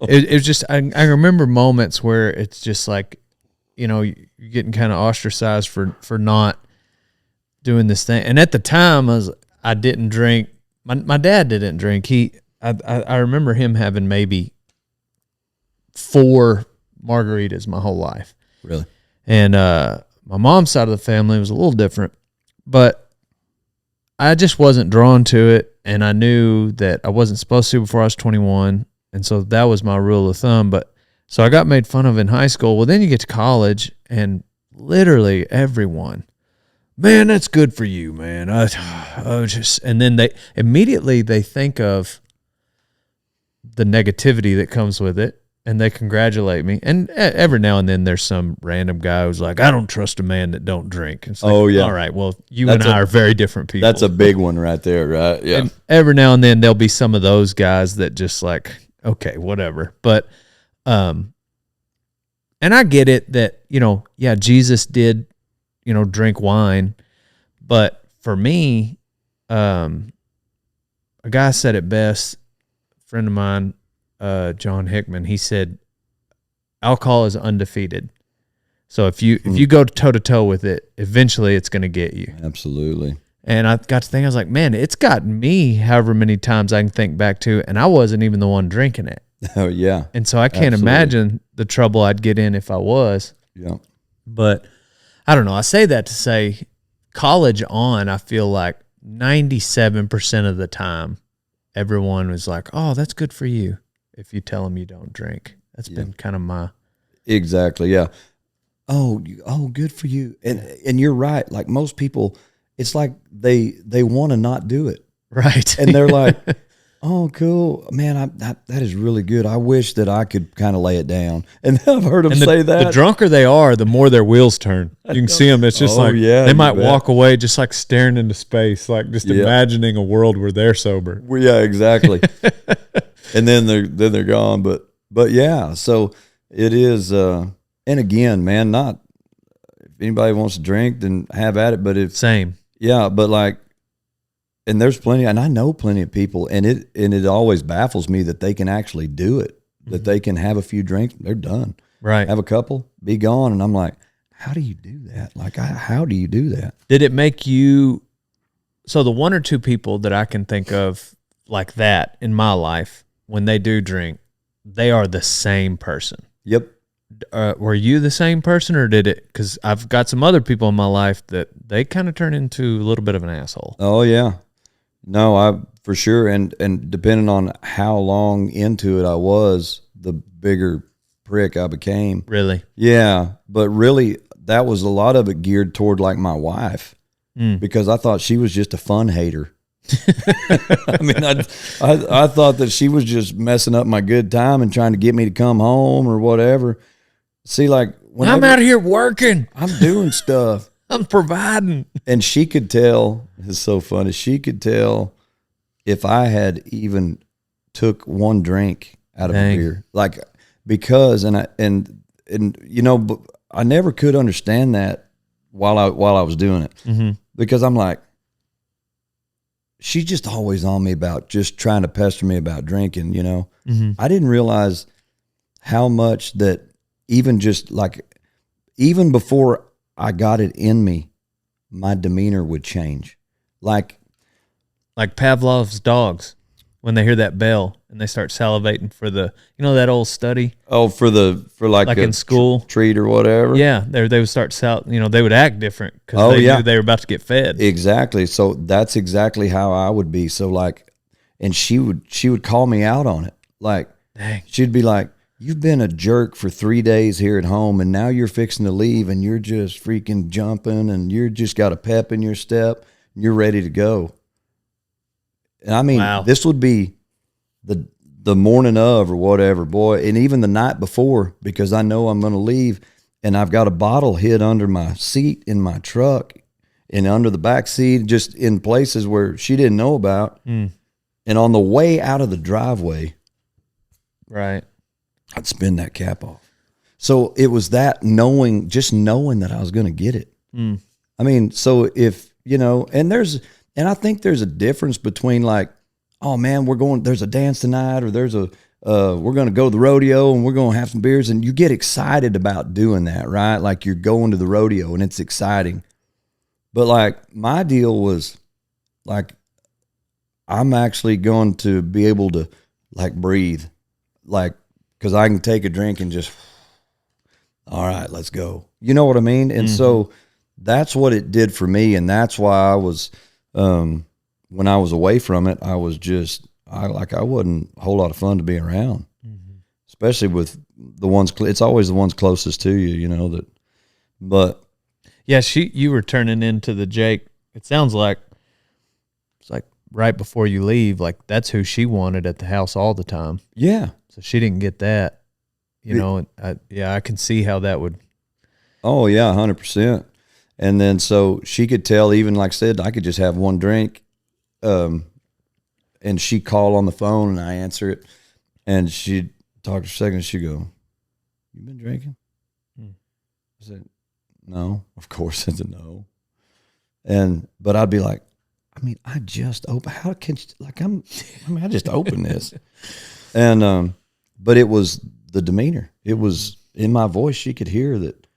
it was just, I remember moments where it's just like, you're getting kind of ostracized for not doing this thing. And at the time I didn't drink. My dad didn't drink. I remember him having maybe 4 margaritas my whole life. Really? And my mom's side of the family was a little different, but I just wasn't drawn to it, and I knew that I wasn't supposed to before I was 21, and so that was my rule of thumb. But so I got made fun of in high school. Well, then you get to college, and literally everyone, man, that's good for you, man. And then they immediately think of the negativity that comes with it, and they congratulate me. And every now and then there's some random guy who's like, I don't trust a man that don't drink. It's like, oh, yeah. All right, well, and I are very different people. That's a big one right there, right? Yeah. And every now and then there'll be some of those guys that just like, okay, whatever. But, and I get it that, Jesus did, drink wine. But for me, a guy said it best, a friend of mine, John Hickman, he said, alcohol is undefeated. So if you go toe to toe with it, eventually it's going to get you. Absolutely. And I got to think, I was like, man, it's gotten me however many times I can think back to, and I wasn't even the one drinking it. Oh yeah. And so I can't imagine the trouble I'd get in if I was. Yeah. But I don't know. I say that to say college on, I feel like 97% of the time, everyone was like, oh, that's good for you if you tell them you don't drink. That's been kind of my... Exactly, yeah. Oh, good for you. And you're right. Like most people, it's like they want to not do it. Right. And they're like, oh, cool. Man, that is really good. I wish that I could kind of lay it down. And I've heard them say that. The drunker they are, the more their wheels turn. You can see them. It's just they might walk away just like staring into space, like just imagining a world where they're sober. Well, yeah, exactly. And then they're gone. But yeah, so it is, and again, man, not if anybody wants to drink, then have at it. But same. Yeah, but like, and there's plenty, and I know plenty of people, and it always baffles me that they can actually do it, that they can have a few drinks, they're done. Right. Have a couple, be gone. And I'm like, how do you do that? Like, how do you do that? Did it make you, so the 1 or 2 people that I can think of like that in my life, when they do drink, they are the same person. Yep. Were you the same person, or did it? Because I've got some other people in my life that they kind of turn into a little bit of an asshole. Oh yeah. No, I for sure. And depending on how long into it I was, the bigger prick I became. Really? Yeah. But really, that was a lot of it geared toward like my wife, because I thought she was just a fun hater. I mean, I thought that she was just messing up my good time and trying to get me to come home or whatever. See, like when I'm out here working. I'm doing stuff. I'm providing. And she could tell, it's so funny, she could tell if I had even took one drink out of a beer. Like, because, and you know, but I never could understand that while I was doing it. Because I'm like, she's just always on me about just trying to pester me about drinking, you know. I didn't realize how much that even just like, even before I got it in me, my demeanor would change. Like Pavlov's dogs, when they hear that bell and they start salivating for the, you know, that old study. Oh, for like in school treat or whatever. Yeah, they would start they would act different because they knew they were about to get fed. Exactly. So that's exactly how I would be. So like, and she would call me out on it. Like, she'd be like, "You've been a jerk for 3 days here at home, and now you're fixing to leave, and you're just freaking jumping, and you're just got a pep in your step, and you're ready to go." And I mean, this would be the morning of or whatever, boy, and even the night before, because I know I'm going to leave, and I've got a bottle hid under my seat in my truck and under the back seat, just in places where she didn't know about. And on the way out of the driveway, right, I'd spin that cap off. So it was that just knowing that I was going to get it. I mean, so if, you know, and I think there's a difference between like, oh man, there's a dance tonight, or we're going to go to the rodeo and we're going to have some beers, and you get excited about doing that, right? Like you're going to the rodeo and it's exciting. But like my deal was like, I'm actually going to be able to like breathe, like, because I can take a drink and just, all right, let's go. You know what I mean? And so that's what it did for me. And that's why I was, when I was away from it, I was just, I wasn't a whole lot of fun to be around, especially with the ones, it's always the ones closest to you, you know, that, but. Yeah, you were turning into the Jake. It sounds like it's like right before you leave, like that's who she wanted at the house all the time. Yeah. So she didn't get that, you know. I can see how that would. Oh yeah, 100%. And then so she could tell, even like I said, I could just have one drink, and she'd call on the phone and I answer it, and she'd talk for a second. And she'd go, "You been drinking?" I said, "No." Of course, I said no. But I'd be like, I mean, I just opened. How can she, like I just opened this, and but it was the demeanor. It was in my voice. She could hear that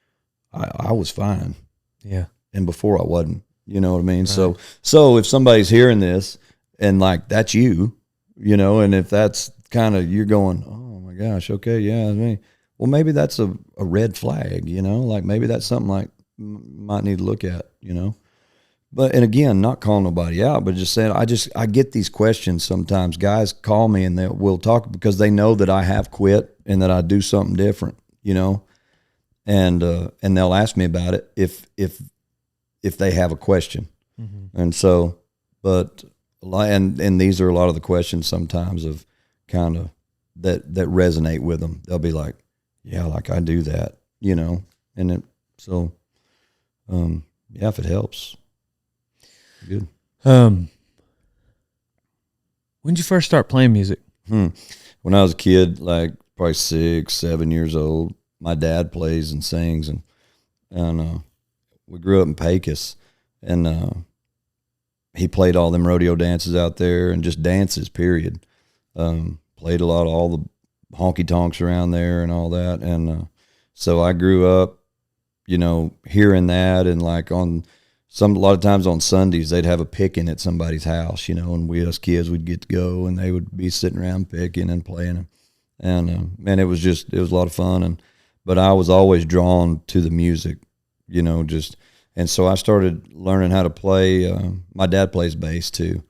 I was fine. Yeah. And before I wasn't. You know what I mean? Right. So if somebody's hearing this and like that's you, you know, and if that's kind of you're going, oh my gosh, okay, yeah, that's me. Well, maybe that's a red flag, you know, like maybe that's something like might need to look at, you know. But, and again, not calling nobody out, but just saying, I get these questions sometimes. Guys call me and we'll talk because they know that I have quit and that I do something different, you know, and they'll ask me about it if they have a question. And so, but, and these are a lot of the questions sometimes of kind of that resonate with them. They'll be like, yeah, like I do that, you know, and so, yeah, if it helps. Good. When did you first start playing music? When I was a kid, like probably 6, 7 years old, my dad plays and sings, and we grew up in Pecos, and he played all them rodeo dances out there and just dances, period. Played a lot of all the honky tonks around there and all that, and so I grew up, you know, hearing that and like on a lot of times on Sundays they'd have a picking at somebody's house, and we as kids would get to go, and they would be sitting around picking and playing, and man, it was a lot of fun, but I was always drawn to the music, and so I started learning how to play. My dad plays bass too,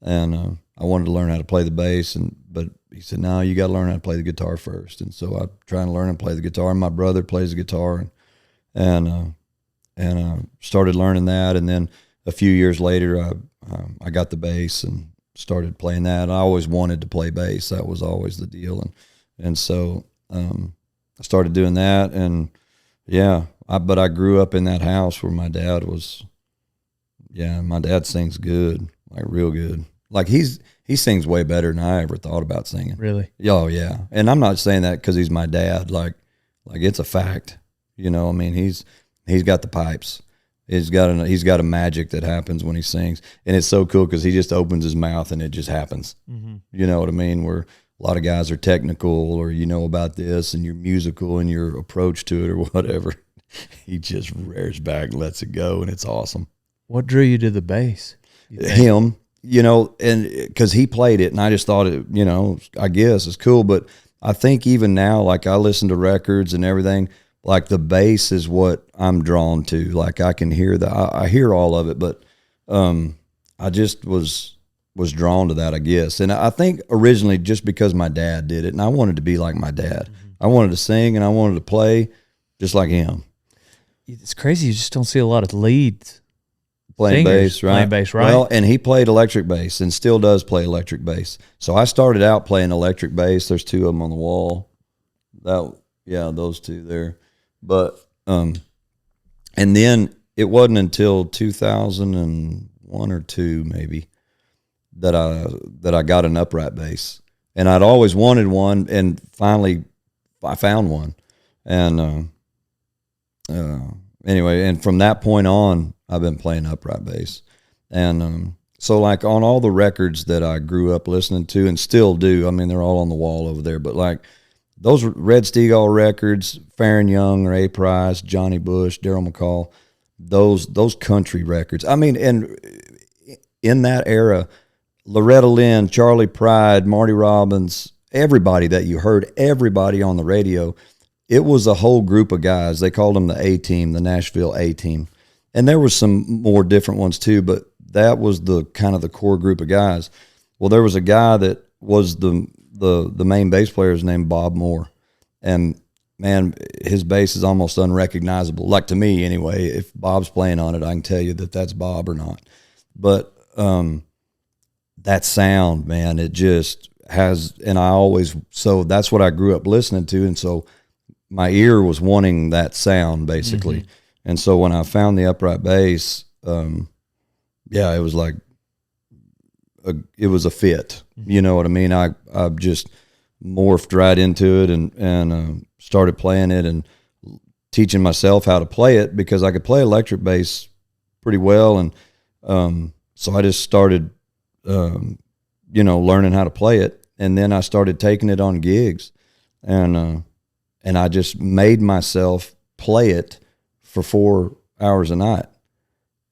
and I wanted to learn how to play the bass, but he said, no, you got to learn how to play the guitar first. And so I'm trying to learn how to play the guitar. And my brother plays the guitar, and started learning that. And then a few years later, I got the bass and started playing that. I always wanted to play bass. That was always the deal. And so I started doing that. And yeah, but I grew up in that house where my dad sings good, like real good. Like he sings way better than I ever thought about singing. Really? Oh yeah. And I'm not saying that because he's my dad. Like it's a fact. I mean, he's got the pipes. He's got a magic that happens when he sings, and it's so cool because he just opens his mouth and it just happens. Mm-hmm. You know what I mean? Where a lot of guys are technical, or about this, and you're musical in your approach to it or whatever. He just rears back and lets it go, and it's awesome. What drew you to the bass? Him. And because he played it, and I just thought it, I guess it's cool. But I think even now, like I listen to records and everything, like the bass is what I'm drawn to. Like I can hear I hear all of it, but I just was drawn to that, I guess. And I think originally just because my dad did it, and I wanted to be like my dad. Mm-hmm. I wanted to sing and I wanted to play just like him. It's crazy. You just don't see a lot of leads. Playing bass, right? Playing bass, right? Well, and he played electric bass and still does play electric bass. So I started out playing electric bass. There's two of them on the wall. Those two there. But and then it wasn't until 2001 or 2 maybe that I got an upright bass, and I'd always wanted one, and finally I found one, and anyway, and from that point on, I've been playing upright bass. And so like on all the records that I grew up listening to and still do, I mean, they're all on the wall over there, but like those Red Steagall records, Farron Young or A. Price, Johnny Bush, Daryl McCall, those country records. I mean, and in that era, Loretta Lynn, Charlie Pride, Marty Robbins, everybody that you heard, everybody on the radio, it was a whole group of guys. They called them the A-Team, the Nashville A-Team. And there were some more different ones too, but that was the kind of the core group of guys. Well, there was a guy that was the main bass player is named Bob Moore. And man, his bass is almost unrecognizable. Like to me anyway, if Bob's playing on it, I can tell you that that's Bob or not. But that sound, man, it just has, and so that's what I grew up listening to. And so my ear was wanting that sound basically. Mm-hmm. And so when I found the upright bass, it was like, it was a fit. You know what I mean? I just morphed right into it and started playing it and teaching myself how to play it because I could play electric bass pretty well. And so I just started, learning how to play it. And then I started taking it on gigs, and I just made myself play it for 4 hours a night.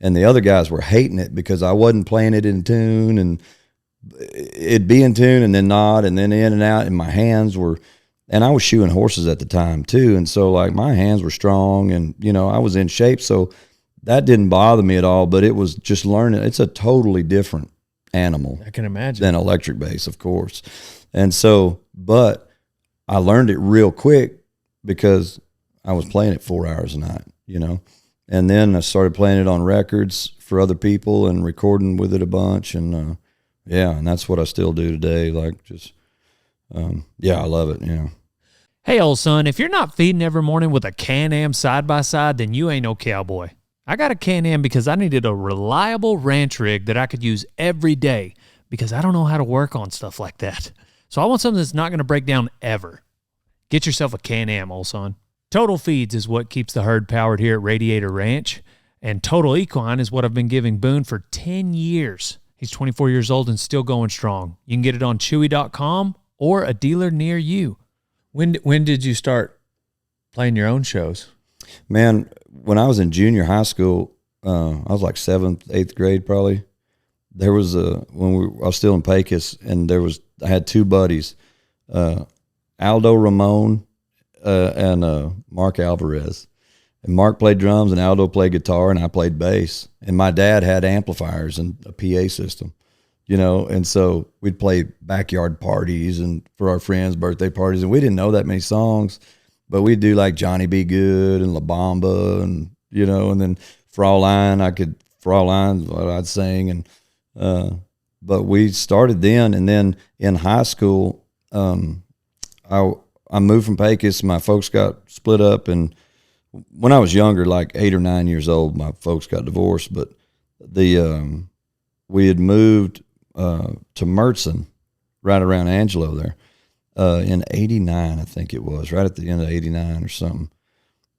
And the other guys were hating it because I wasn't playing it in tune, and it'd be in tune and then not, and then in and out, and my hands were, and I was shoeing horses at the time too. And so like my hands were strong and, I was in shape. So that didn't bother me at all, but it was just learning. It's a totally different animal. I can imagine. Than electric bass, of course. And so, but I learned it real quick because I was playing it 4 hours a night, and then I started playing it on records for other people and recording with it a bunch. And, and that's what I still do today. Like just, I love it. Yeah. Hey, old son, if you're not feeding every morning with a Can-Am side-by-side, then you ain't no cowboy. I got a Can-Am because I needed a reliable ranch rig that I could use every day because I don't know how to work on stuff like that. So I want something that's not going to break down ever. Get yourself a Can-Am, old son. Total Feeds is what keeps the herd powered here at Radiator Ranch, and Total Equine is what I've been giving Boone for 10 years. He's 24 years old and still going strong. You can get it on Chewy.com or a dealer near you. When did you start playing your own shows? Man, when I was in junior high school, I was like 7th, 8th grade probably. There was I was still in Pecos, and I had two buddies, Aldo Ramon and Mark Alvarez. And Mark played drums, and Aldo played guitar, and I played bass. And my dad had amplifiers and a PA system, and so we'd play backyard parties and for our friends' birthday parties, and we didn't know that many songs, but we'd do like Johnny Be Good and La Bamba, and and then Fraulein, what I'd sing, and but we started then, and then in high school, I moved from Pecos. My folks got split up, and when I was younger, like 8 or 9 years old, my folks got divorced. But we had moved to Mertzen, right around Angelo there, in '89, I think it was, right at the end of '89 or something.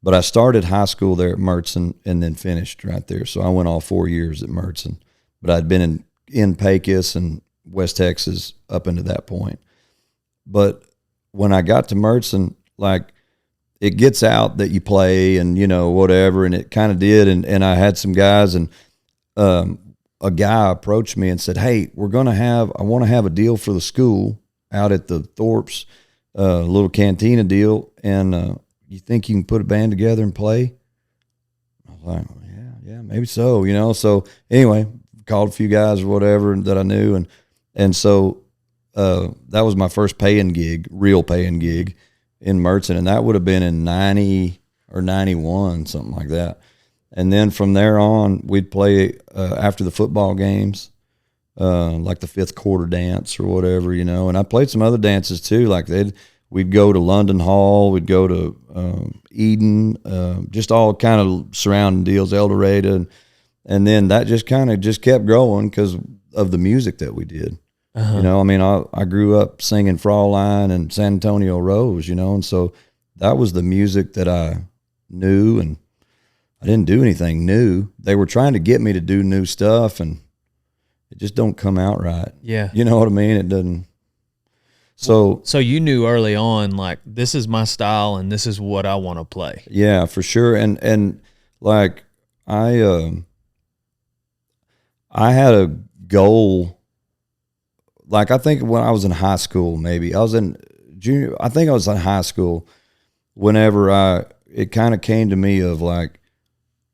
But I started high school there at Mertzen and then finished right there. So I went all 4 years at Mertzen. But I'd been in Pecos and West Texas up into that point. But when I got to Mertzen, like, it gets out that you play and, whatever, and it kind of did. And I had some guys, and a guy approached me and said, hey, I want to have a deal for the school out at the Thorpe's, little cantina deal, and you think you can put a band together and play? I was like, yeah, maybe so, So anyway, called a few guys or whatever that I knew, and so that was my first real paying gig in Mertzen, and that would have been in 90 or 91, something like that. And then from there on, we'd play after the football games, like the fifth quarter dance or whatever, and I played some other dances too, like we'd go to London Hall, we'd go to Eden, just all kind of surrounding deals, El Dorado, and then that just kind of kept growing because of the music that we did. Uh-huh. I grew up singing Fraulein and San Antonio Rose, and so that was the music that I knew, and I didn't do anything new. They were trying to get me to do new stuff, and it just don't come out right. Yeah. You know what I mean? It doesn't. So you knew early on, like, this is my style and this is what I want to play. Yeah, for sure. And like I had a goal. Like, I think when I was in high school, maybe I was in high school whenever it kind of came to me of like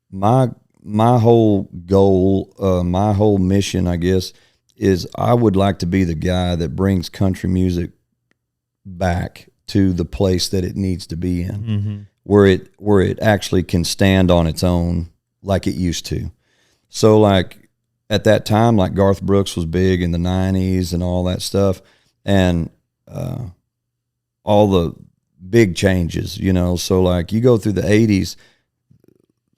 my whole goal, my whole mission, I guess, is I would like to be the guy that brings country music back to the place that it needs to be in, mm-hmm. where it actually can stand on its own like it used to. So like, at that time, like Garth Brooks was big in the 90s and all that stuff, and all the big changes, So like, you go through the 80s,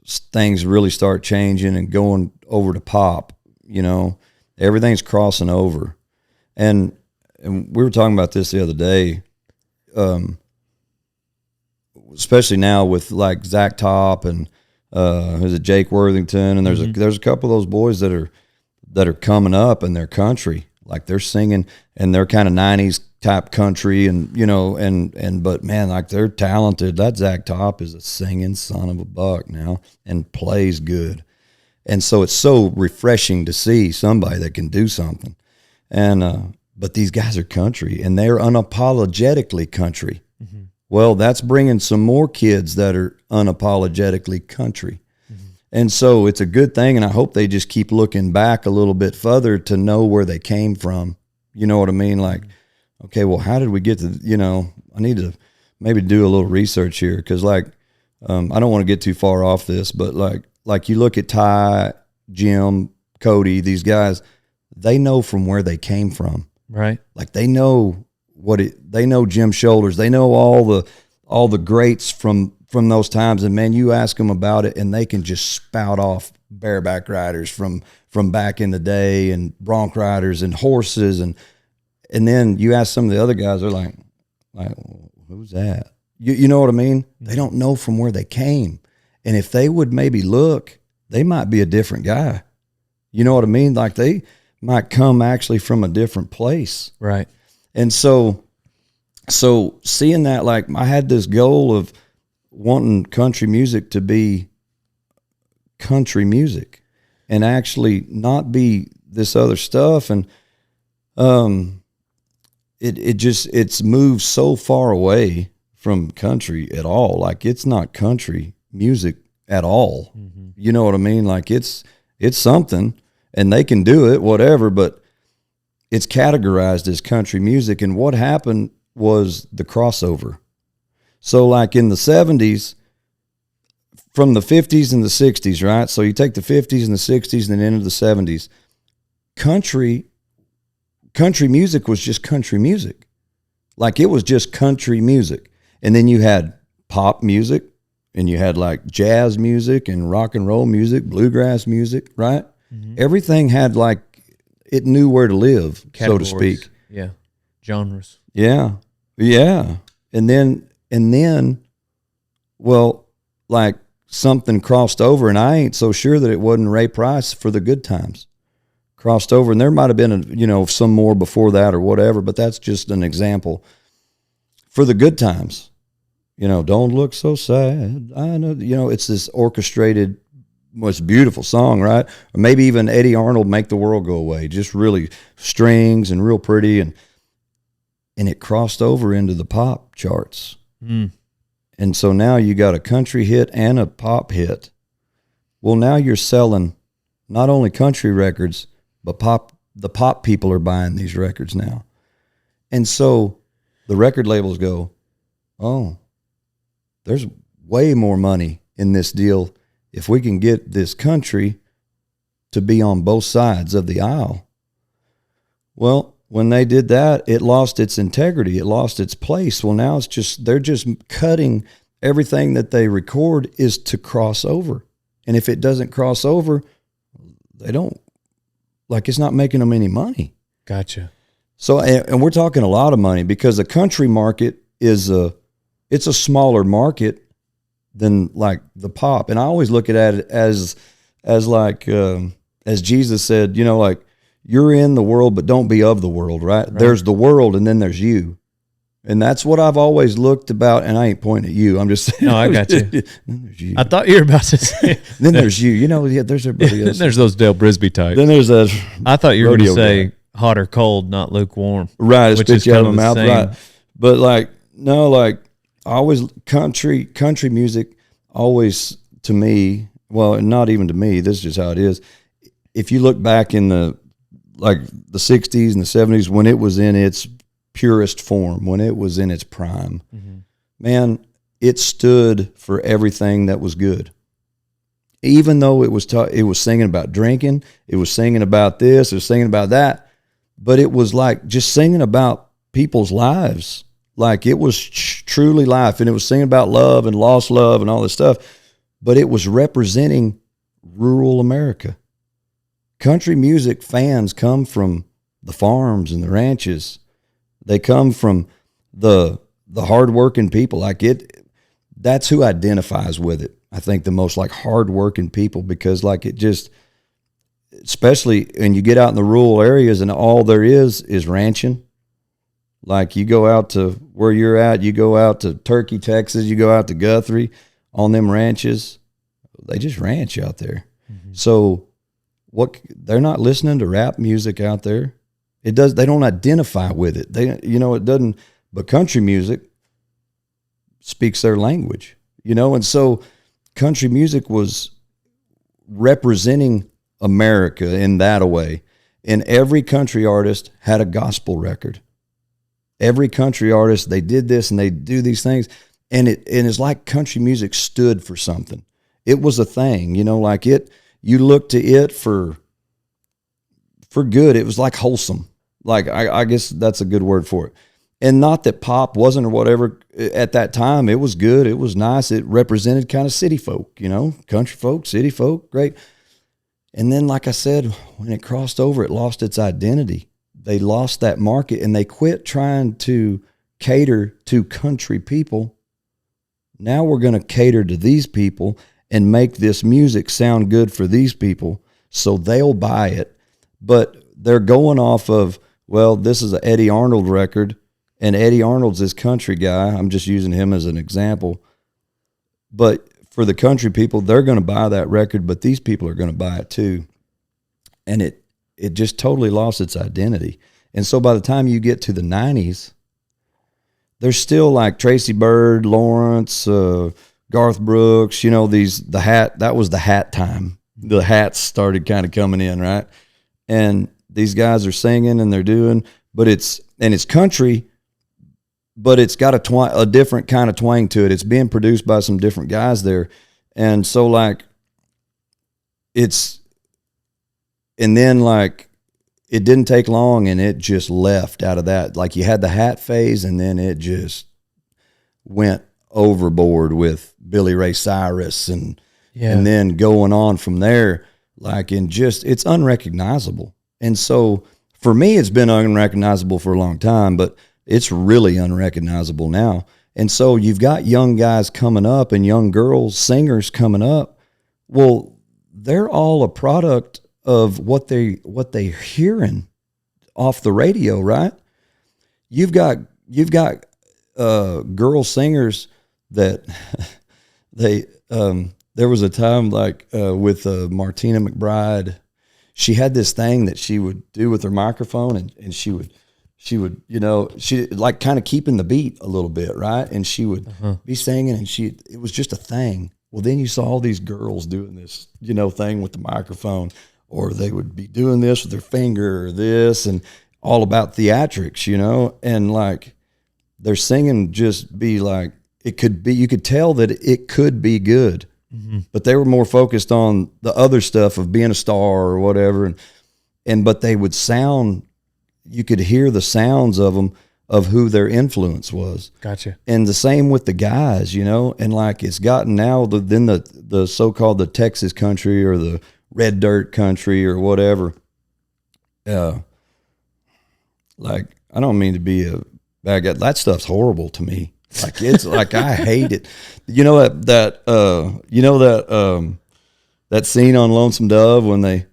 things really start changing and going over to pop, Everything's crossing over. And we were talking about this the other day, especially now with like Zach Top and who's it, Jake Worthington, and there's a couple of those boys that are coming up, and they're country, like they're singing, and they're kind of 90s type country, and but man, like, they're talented. That Zach Top is a singing son of a buck now and plays good. And so it's so refreshing to see somebody that can do something. And but these guys are country, and they're unapologetically country. Mm-hmm. Well, that's bringing some more kids that are unapologetically country. And so it's a good thing, and I hope they just keep looking back a little bit further to know where they came from. You know what I mean? Like, okay, well, how did we get to, I need to maybe do a little research here, because like, I don't want to get too far off this, but like you look at Ty, Jim, Cody, these guys, they know from where they came from. Right. Like, they know they know Jim Shoulders. They know all the greats from those times, and man, you ask them about it and they can just spout off bareback riders from back in the day, and bronc riders and horses, and then you ask some of the other guys, they're like who's that? You know what I mean? They don't know from where they came, and if they would maybe look, they might be a different guy. You know what I mean? Like, they might come actually from a different place, right? And so seeing that, like, I had this goal of wanting country music to be country music and actually not be this other stuff. And it's moved so far away from country at all. Like, it's not country music at all. Mm-hmm. You know what I mean? Like, it's something, and they can do it, whatever, but it's categorized as country music. And what happened was the crossover. So like in the 70s, from the 50s and the 60s, right? So you take the 50s and the 60s and then into the 70s, country music was just country music. Like, it was just country music. And then you had pop music, and you had like jazz music and rock and roll music, bluegrass music, right? Mm-hmm. Everything had like, it knew where to live, Categories. so to speak. Yeah. Genres. Yeah. Yeah. And then, well, like, something crossed over, and I ain't so sure that it wasn't Ray Price for the Good Times. Crossed over, and there might have been, some more before that or whatever, but that's just an example. For the Good Times, don't look so sad. I know, it's this orchestrated, most beautiful song, right? Or maybe even Eddie Arnold, Make the World Go Away, just really strings and real pretty, and it crossed over into the pop charts. Mm. And so now you got a country hit and a pop hit. Well, now you're selling not only country records, but the pop people are buying these records now. And so the record labels go, oh, there's way more money in this deal if we can get this country to be on both sides of the aisle. Well, when they did that, it lost its integrity. It lost its place. Well, now they're just cutting everything that they record is to cross over. And if it doesn't cross over, they don't, like, it's not making them any money. Gotcha. So, and we're talking a lot of money, because the country market it's a smaller market than like the pop. And I always look at it as like, as Jesus said, like, you're in the world, but don't be of the world, right? There's the world, and then there's you. And that's what I've always looked about, and I ain't pointing at you. I'm just saying. No, I got you. Then there's you. I thought you were about to say. Then there's you. There's everybody else. There's those Dale Brisby types. Then there's a I thought you were going to say guy. Hot or cold, not lukewarm. Right, which spit is you out kind of my of mouth. the same. Right. But like, no, like, always country music always, to me, well, not even to me, this is just how it is. If you look back in the 60s and the 70s, when it was in its purest form, when it was in its prime, mm-hmm. Man, it stood for everything that was good. Even though it was singing about drinking, it was singing about this, it was singing about that, but it was like just singing about people's lives. Like, it was truly life, and it was singing about love and lost love and all this stuff, but it was representing rural America. Country music fans come from the farms and the ranches. They come from the hardworking people. Like, that's who identifies with it. I think the most, like, hardworking people, because like, it just, especially when you get out in the rural areas and all there is ranching. Like, you go out to where you're at, you go out to Turkey, Texas, you go out to Guthrie on them ranches. They just ranch out there. Mm-hmm. So they're not listening to rap music out there. They don't identify with it. It doesn't, but country music speaks their language, and so country music was representing America in that a way. And every country artist had a gospel record. Every country artist, they did this and they do these things. And it's like country music stood for something. It was a thing, like you look to it for good. It was like wholesome. Like, I guess that's a good word for it. And not that pop wasn't or whatever at that time. It was good. It was nice. It represented kind of city folk, country folk, city folk, great. And then, like I said, when it crossed over, it lost its identity. They lost that market, and they quit trying to cater to country people. Now we're going to cater to these people and make this music sound good for these people so they'll buy it. But they're going off of, well, this is an Eddie Arnold record, and Eddie Arnold's this country guy. I'm just using him as an example. But for the country people, they're going to buy that record, but these people are going to buy it too. And it just totally lost its identity. And so by the time you get to the 90s, there's still like Tracy Byrd, Lawrence, Garth Brooks, that was the hat time. The hats started kind of coming in, right? And these guys are singing and they're doing, but it's country, but it's got a different kind of twang to it. It's being produced by some different guys there. And so like and then like it didn't take long and it just left out of that. Like you had the hat phase and then it just went overboard with Billy Ray Cyrus and then going on from there, like it's unrecognizable. And so for me, it's been unrecognizable for a long time, but it's really unrecognizable now. And so you've got young guys coming up and young girls, singers coming up. Well, they're all a product of what they're hearing off the radio, right? You've got girl singers that there was a time like with Martina McBride, she had this thing that she would do with her microphone and she would she like kind of keeping the beat a little bit, right? And she would be singing and it was just a thing. Well, then you saw all these girls doing this, thing with the microphone, or they would be doing this with their finger or this, and all about theatrics, and like their singing just be like, it could be, you could tell that it could be good, but they were more focused on the other stuff of being a star or whatever. But they would sound, you could hear the sounds of them, of who their influence was. Gotcha. And the same with the guys, and like it's gotten now the so-called the Texas country or the red dirt country or whatever. Like, I don't mean to be a bad guy. That stuff's horrible to me. Like it's like, I hate it. That scene on Lonesome Dove when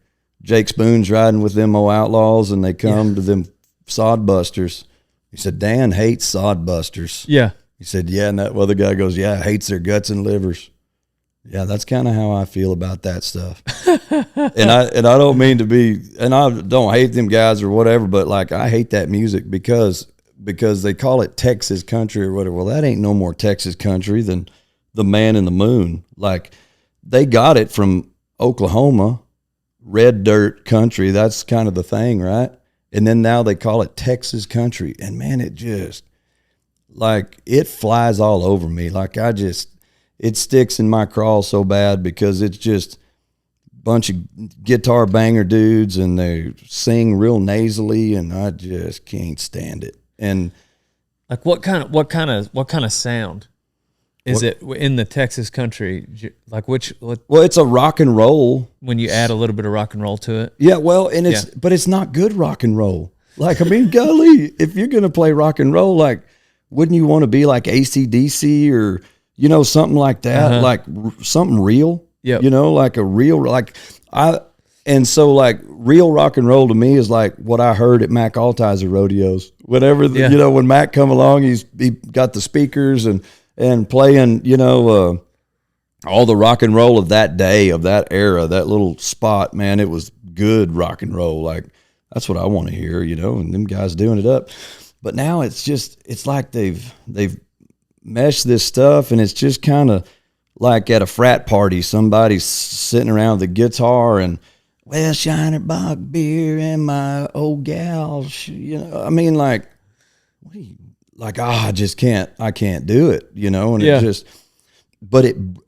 Jake Spoon's riding with them old outlaws and they come to them sodbusters. He said, Dan hates sodbusters. Yeah. He said, yeah. And that other guy goes, yeah, hates their guts and livers. Yeah, that's kind of how I feel about that stuff. and I don't mean to be, and I don't hate them guys or whatever, but like I hate that music because they call it Texas country or whatever. Well, that ain't no more Texas country than the Man in the Moon. Like they got it from Oklahoma, red dirt country. That's kind of the thing, right? And then now they call it Texas country. And man, it just, like, it flies all over me. Like it sticks in my craw so bad because it's just a bunch of guitar banger dudes and they sing real nasally and I just can't stand it. And like what kind of sound is it in the Texas country? Like well, it's a rock and roll. When you add a little bit of rock and roll to it. Yeah, well, and but it's not good rock and roll. Like, I mean, golly, if you're going to play rock and roll, like, wouldn't you want to be like AC/DC or, something like that? Like something real, like a real, and so like real rock and roll to me is like what I heard at Mac Altizer rodeos. Whenever, when Mac come along, he got the speakers and playing, all the rock and roll of that day, of that era, that little spot, man, it was good rock and roll. Like, that's what I want to hear, and them guys doing it up. But now it's like they've meshed this stuff, and it's just kind of like at a frat party, somebody's sitting around with a guitar and, well, Shiner Bach beer and my old gal, I mean, like, what do you, like, I can't do it, and it just,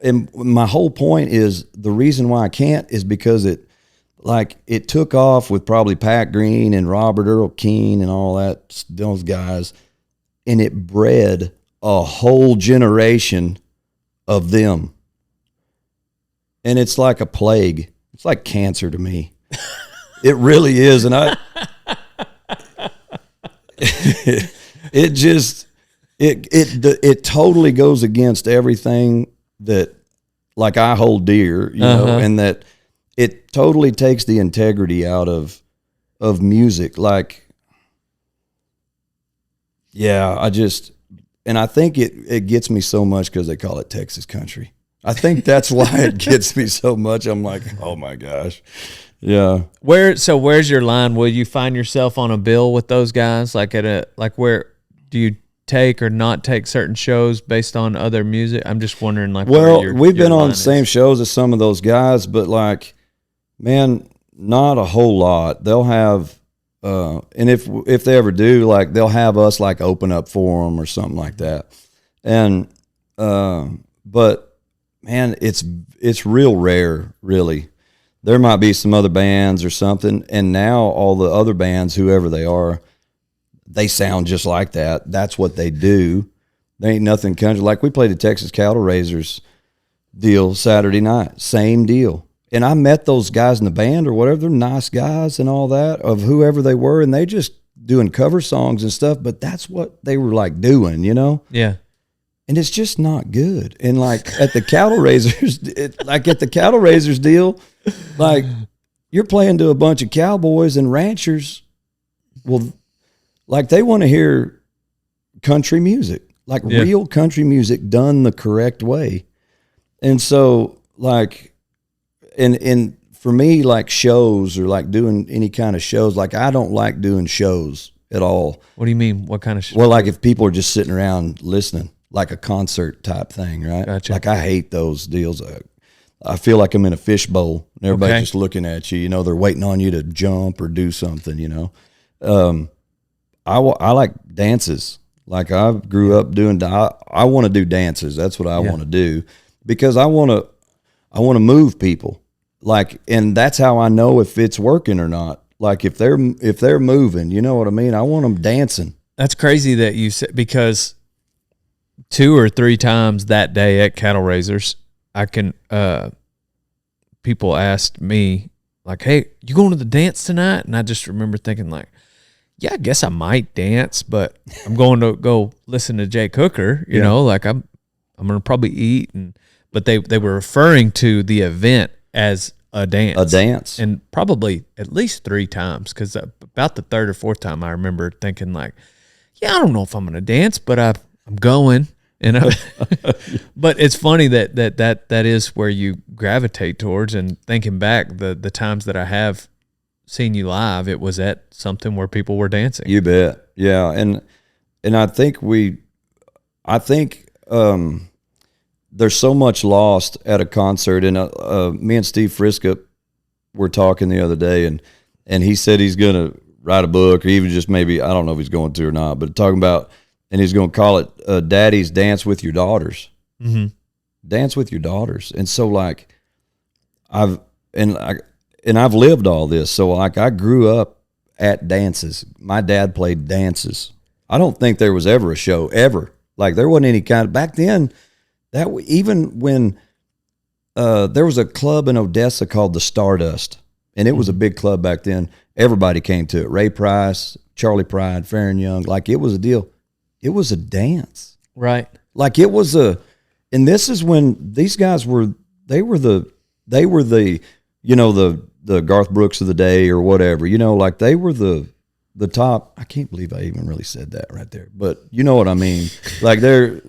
and my whole point is the reason why I can't is because it took off with probably Pat Green and Robert Earl Keen and all those guys, and it bred a whole generation of them. And it's like a plague. It's like cancer to me. It really is. And it totally goes against everything that like I hold dear, and that it totally takes the integrity out of music. Like, yeah, and I think it gets me so much because they call it Texas country. I think that's why it gets me so much. I'm like, oh my gosh. Yeah. Where's your line? Will you find yourself on a bill with those guys? Where do you take or not take certain shows based on other music? I'm just wondering, well, we've been on the same shows as some of those guys, but like, man, not a whole lot. They'll have, and if they ever do, like they'll have us like open up for them or something like that. And, but man, it's real rare, really. There might be some other bands or something, and now all the other bands, whoever they are, they sound just like that. That's what they do. They ain't nothing country. Like we played the Texas Cattle Raisers deal Saturday night, same deal. And I met those guys in the band or whatever. They're nice guys and all that, of whoever they were, and they just doing cover songs and stuff, but that's what they were like doing, you know? Yeah. And it's just not good. And like at the Cattle Raisers, deal, like you're playing to a bunch of cowboys and ranchers. Well, like they want to hear country music, like real country music done the correct way. And so like, and for me, like shows or like doing any kind of shows, like I don't like doing shows at all. What do you mean? What kind of shows? Well, like if people are just sitting around listening, like a concert type thing, right? Gotcha. Like I hate those deals. I feel like I'm in a fishbowl and everybody's just looking at you. You know, they're waiting on you to jump or do something. You know, I like dances. Like I grew up doing. I want to do dances. That's what I want to do because I want to move people. Like, and that's how I know if it's working or not. Like if they're moving, you know what I mean? I want them dancing. That's crazy that you said, because 2 or 3 times that day at Cattle Raisers, people asked me like, "Hey, you going to the dance tonight?" And I just remember thinking like, "Yeah, I guess I might dance, but I'm going to go listen to Jay Cooker, you know, like I'm going to probably eat." But they were referring to the event as a dance. A dance. And probably at least 3 times, because about the 3rd or 4th time I remember thinking like, yeah, I don't know if I'm going to dance, but I'm going. And but it's funny that is where you gravitate towards. And thinking back, the times that I have seen you live, it was at something where people were dancing. You bet. Yeah. And I think there's so much lost at a concert. And me and Steve Friskup were talking the other day, and he said he's going to write a book, or even just maybe, I don't know if he's going to or not, but talking about, and he's going to call it Daddy's Dance with Your Daughters. Mm-hmm. Dance with your daughters. And so like I've lived all this. So like I grew up at dances. My dad played dances. I don't think there was ever a show ever. Like there wasn't any kind of, back then, that even when there was a club in Odessa called the Stardust, and it was a big club back then. Everybody came to it. Ray Price, Charlie Pride, Farron Young. Like it was a deal. It was a dance. Right. Like it was and this is when these guys they were the, you know, the Garth Brooks of the day or whatever, you know, like they were the top. I can't believe I even really said that right there, but you know what I mean? Like they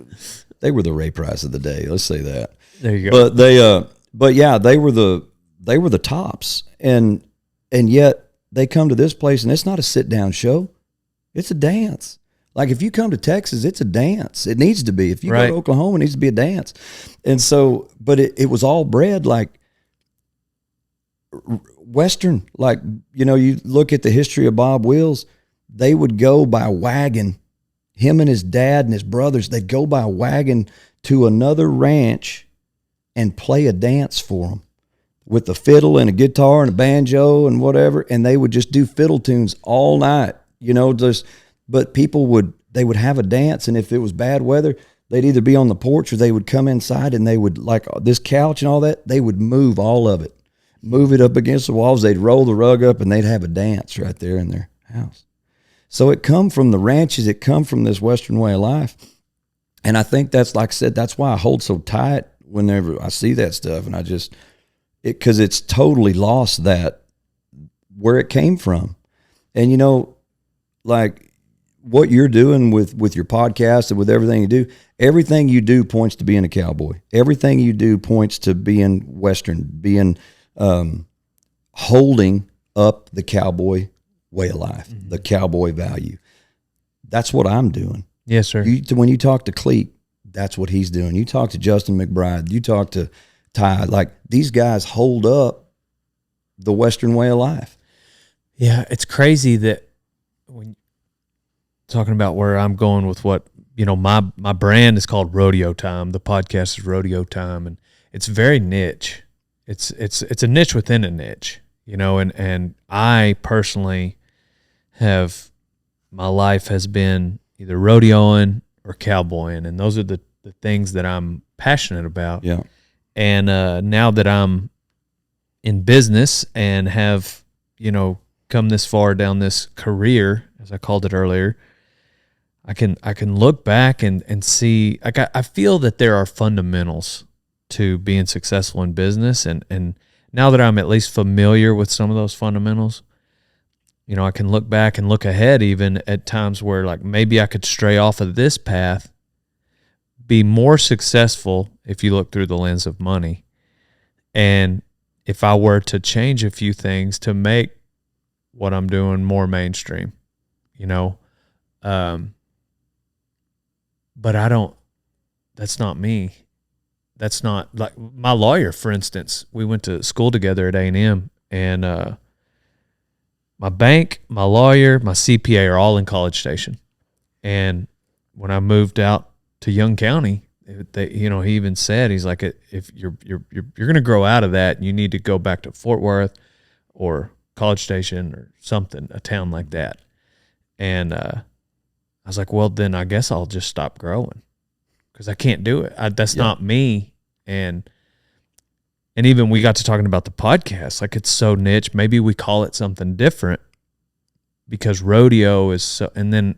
were the Ray Price of the day. Let's say that. There you go. But yeah, they were the tops, and yet they come to this place and it's not a sit down show. It's a dance. Like if you come to Texas, it's a dance. It needs to be. If you go to Oklahoma, it needs to be a dance. And so, but it was all bred like Western. Like, you know, you look at the history of Bob Wills, they would go by wagon. Him and his dad and his brothers, they'd go by wagon to another ranch and play a dance for them with a fiddle and a guitar and a banjo and whatever. And they would just do fiddle tunes all night, you know, but they would have a dance. And if it was bad weather, they'd either be on the porch or they would come inside, and they would, like this couch and all that, they would move all of it, move it up against the walls. They'd roll the rug up and they'd have a dance right there in their house. So it come from the ranches. It come from this Western way of life. And I think that's, like I said, that's why I hold so tight whenever I see that stuff. And because it's totally lost that, where it came from. And, you know, like what you're doing with your podcast and with everything you do points to being a cowboy. Everything you do points to being Western, being holding up the cowboy way of life, the cowboy value. That's what I'm doing. Yes, sir. When you talk to Cleet, that's what he's doing. You talk to Justin McBride, you talk to Ty, like these guys hold up the Western way of life. Yeah, it's crazy that when talking about where I'm going with what, my brand is called Rodeo Time. The podcast is Rodeo Time, and it's very niche. It's a niche within a niche, and I personally my life has been either rodeoing or cowboying, and those are the things that I'm passionate about. Yeah. And now that I'm in business and have, come this far down this career, as I called it earlier, I can look back and see, like I feel that there are fundamentals to being successful in business, and now that I'm at least familiar with some of those fundamentals, I can look back and look ahead even at times where like maybe I could stray off of this path, be more successful if you look through the lens of money. And if I were to change a few things to make what I'm doing more mainstream, but that's not me. That's not like my lawyer, for instance. We went to school together at A&M, and my bank, my lawyer, my CPA are all in College Station. And when I moved out to Young County, he even said, he's like, if you're going to grow out of that, you need to go back to Fort Worth or College Station or something, a town like that. And I was like, well, then I guess I'll just stop growing because I can't do it. That's not me. And even we got to talking about the podcast, like it's so niche. Maybe we call it something different because rodeo is so, and then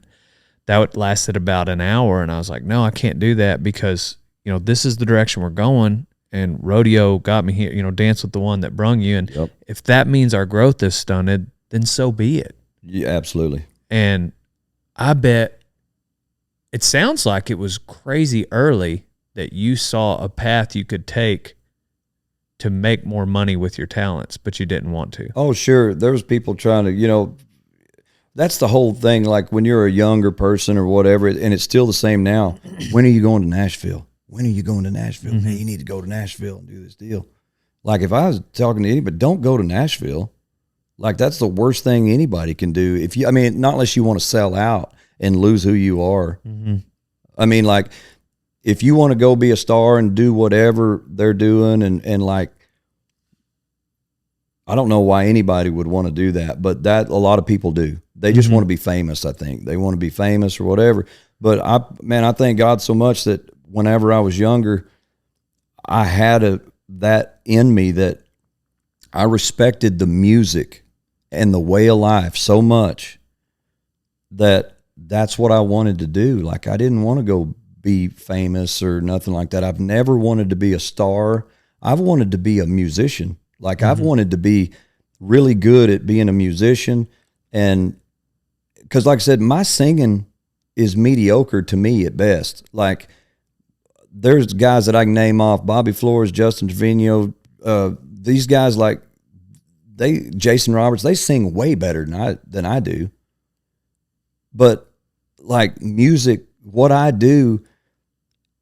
that lasted about an hour. And I was like, no, I can't do that because, this is the direction we're going. And rodeo got me here, dance with the one that brung you. And if that means our growth is stunted, then so be it. Yeah, absolutely. And I bet it sounds like it was crazy early that you saw a path you could take to make more money with your talents, but you didn't want to. Oh, sure. There was people trying to, that's the whole thing. Like when you're a younger person or whatever, and it's still the same now. When are you going to Nashville? When are you going to Nashville? Mm-hmm. Hey, you need to go to Nashville and do this deal. Like if I was talking to anybody, don't go to Nashville. Like that's the worst thing anybody can do. Not unless you want to sell out and lose who you are. Mm-hmm. Like if you want to go be a star and do whatever they're doing and like, I don't know why anybody would want to do that, but that a lot of people do. They just want to be famous. I think they want to be famous or whatever. But I thank God so much that whenever I was younger, I had that in me that I respected the music and the way of life so much that that's what I wanted to do. Like I didn't want to go be famous or nothing like that. I've never wanted to be a star. I've wanted to be a musician. Like I've wanted to be really good at being a musician. And because like I said, my singing is mediocre to me at best. Like there's guys that I can name off, Bobby Flores, Justin Trevino, these guys like Jason Roberts, they sing way better than I do. But like music, what I do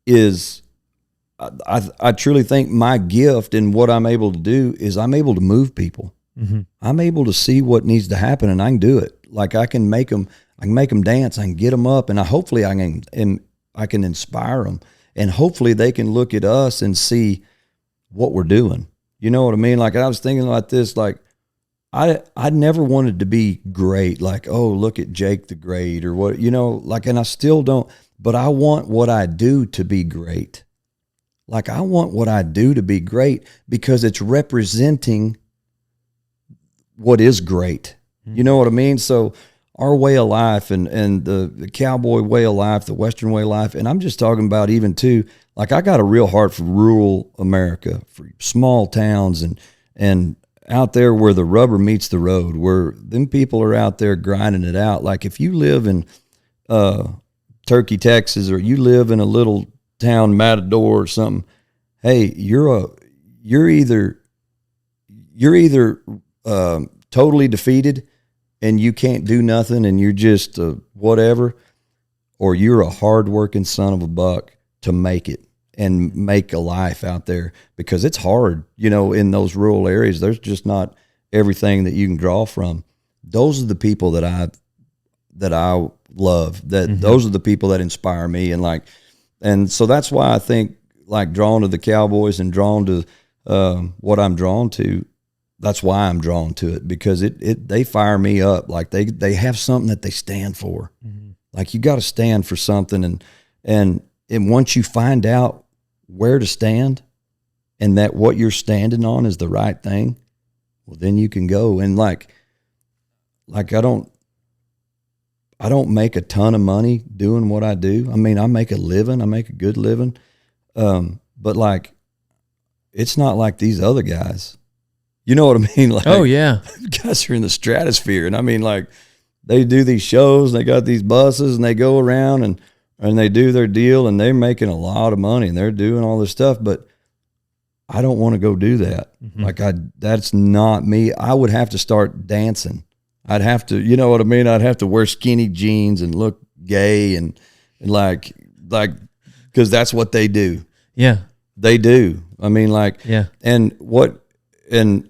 is I truly think my gift and what I'm able to do is I'm able to move people. Mm-hmm. I'm able to see what needs to happen and I can do it. Like I can make them dance. I can get them up and hopefully I can inspire them and hopefully they can look at us and see what we're doing. You know what I mean? Like I was thinking like this, like I never wanted to be great. Like, oh, look at Jake the Great or what, like, and I still don't, but I want what I do to be great. Like I want what I do to be great because it's representing what is great. You know what I mean? So our way of life and the cowboy way of life, the Western way of life, and I'm just talking about even too, like I got a real heart for rural America, for small towns and out there where the rubber meets the road, where them people are out there grinding it out. Like if you live in Turkey, Texas, or you live in a little town, Matador or something, hey, you're either totally defeated and you can't do nothing and you're just whatever, or you're a hardworking son of a buck to make it and make a life out there, because it's hard, in those rural areas. There's just not everything that you can draw from. Those are the people that I love, that those are the people that inspire me. And so that's why I think drawn to the Cowboys and drawn to what I'm drawn to. That's why I'm drawn to it, because they fire me up. They have something that they stand for. You got to stand for something, and once you find out where to stand and that what you're standing on is the right thing, well, then you can go. And I don't make a ton of money doing what I do. I mean, I make a living. I make a good living. But it's not like these other guys. You know what I mean? Oh yeah. Guys are in the stratosphere. And I mean, they do these shows and they got these buses and they go around and they do their deal and they're making a lot of money and they're doing all this stuff. But I don't want to go do that. That's not me. I would have to start dancing. I'd have to, you know what I mean? I'd have to wear skinny jeans and look gay and because that's what they do. Yeah. They do. I mean, yeah. And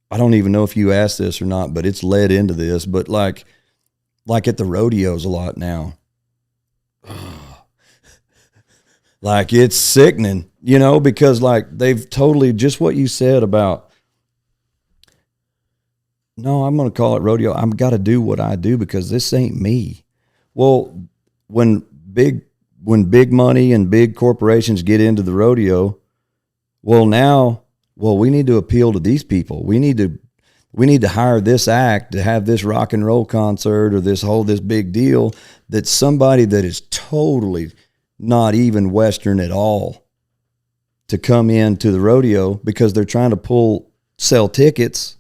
I don't even know if you asked this or not, but it's led into this, but like at the rodeos a lot now. It's sickening, because they've totally, just what you said about, no, I'm going to call it rodeo. I've got to do what I do because this ain't me. Well, when big money and big corporations get into the rodeo, we need to appeal to these people. We need to hire this act to have this rock and roll concert or this big deal, that somebody that is totally not even Western at all to come into the rodeo because they're trying to sell tickets.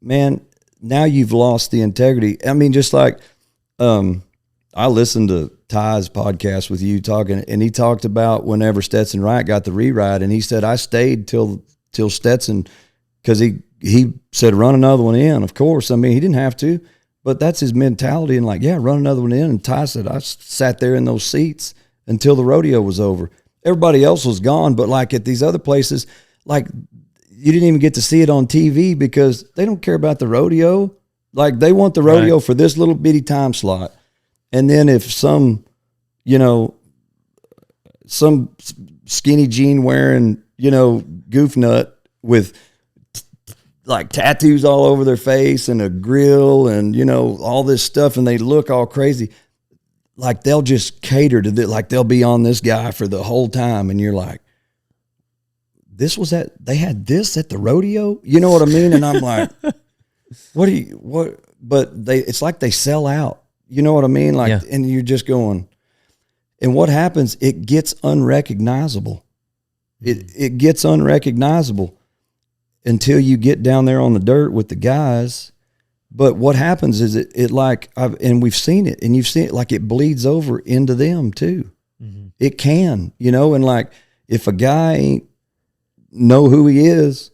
Man, now you've lost the integrity. I mean, just I listened to Ty's podcast with you talking, and he talked about whenever Stetson Wright got the rewrite, and he said, I stayed till Stetson, because he said, run another one in. Of course, I mean, he didn't have to, but that's his mentality. And run another one in. And Ty said, I sat there in those seats until the rodeo was over. Everybody else was gone, but at these other places, you didn't even get to see it on TV because they don't care about the rodeo. They want the rodeo for this little bitty time slot. And then if some skinny jean wearing, goof nut with tattoos all over their face and a grill and, all this stuff, and they look all crazy, they'll just cater to that. They'll be on this guy for the whole time. And you're like, they had this at the rodeo? You know what I mean? And I'm like, but it's like they sell out. You know what I mean? And you're just going, and what happens? It gets unrecognizable. It gets unrecognizable until you get down there on the dirt with the guys. But what happens is and we've seen it, and you've seen it, it bleeds over into them too. Mm-hmm. It can, and if a guy ain't know who he is,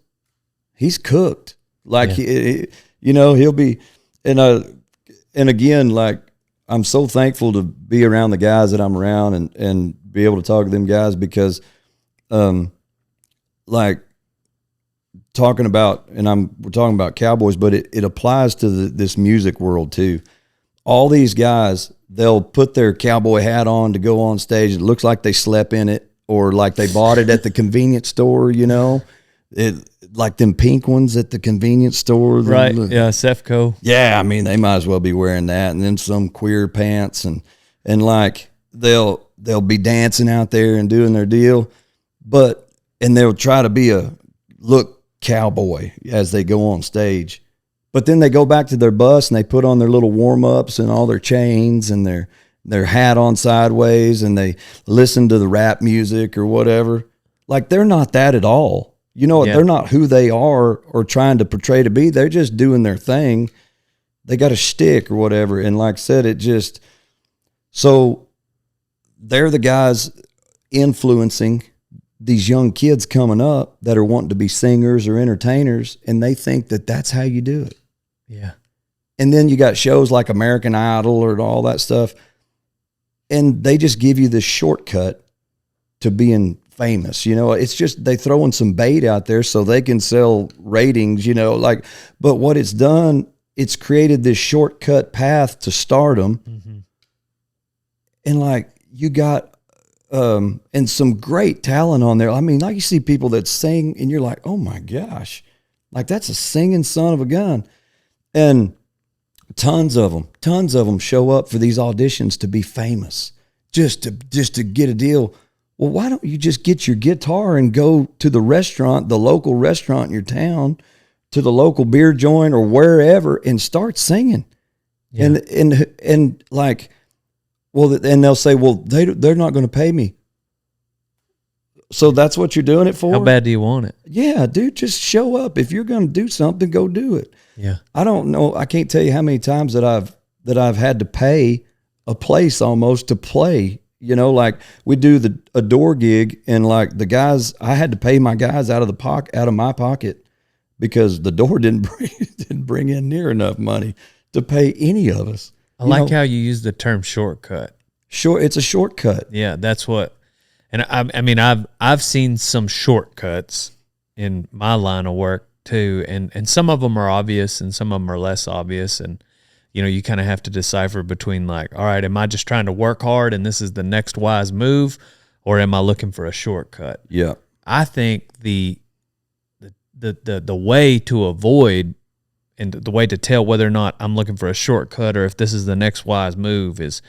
he's cooked. He'll be, and again, I'm so thankful to be around the guys that I'm around and be able to talk to them guys, because talking about, and we're talking about Cowboys, but it applies to this music world too. All these guys, they'll put their cowboy hat on to go on stage. It looks like they slept in it, or they bought it at the convenience store, like them pink ones at the convenience store. Right. Yeah. Sefco. Yeah. I mean, they might as well be wearing that. And then some queer pants and they'll be dancing out there and doing their deal, and they'll try to be a look cowboy as they go on stage. But then they go back to their bus and they put on their little warm-ups and all their chains and their hat on sideways, and they listen to the rap music or whatever. They're not that at all. You know what? Yeah. They're not who they are or trying to portray to be. They're just doing their thing. they got a shtick or whatever. And like I said, it just, so they're the guys influencing these young kids coming up that are wanting to be singers or entertainers, and they think that that's how you do it. Yeah. And then you got shows like American Idol or all that stuff, and they just give you this shortcut to being famous. You know, it's just they throwing some bait out there so they can sell ratings, you know, like, but what it's done, it's created this shortcut path to stardom. Mm-hmm. And like you got and some great talent on there. I mean, like you see people that sing and you're like, oh my gosh, like that's a singing son of a gun. And tons of them show up for these auditions to be famous, just to get a deal. Well, why don't you just get your guitar and go to the restaurant, the local restaurant in your town, to the local beer joint or wherever, and start singing? Yeah. And like, well, and they'll say, well, they're not going to pay me. So that's what you're doing it for? How bad do you want it? Yeah, dude, just show up. If you're going to do something, go do it. Yeah. I don't know. I can't tell you how many times that I've had to pay a place almost to play. You know, like we do a door gig, and like the guys, I had to pay my guys out of my pocket because the door didn't bring in near enough money to pay any of us. I like how you use the term shortcut. Sure, it's a shortcut. Yeah, that's what. And I mean, I've seen some shortcuts in my line of work too, and some of them are obvious, and some of them are less obvious, and you know, you kind of have to decipher between like, all right, am I just trying to work hard and this is the next wise move, or am I looking for a shortcut? Yeah, I think the way to avoid and the way to tell whether or not I'm looking for a shortcut or if this is the next wise move is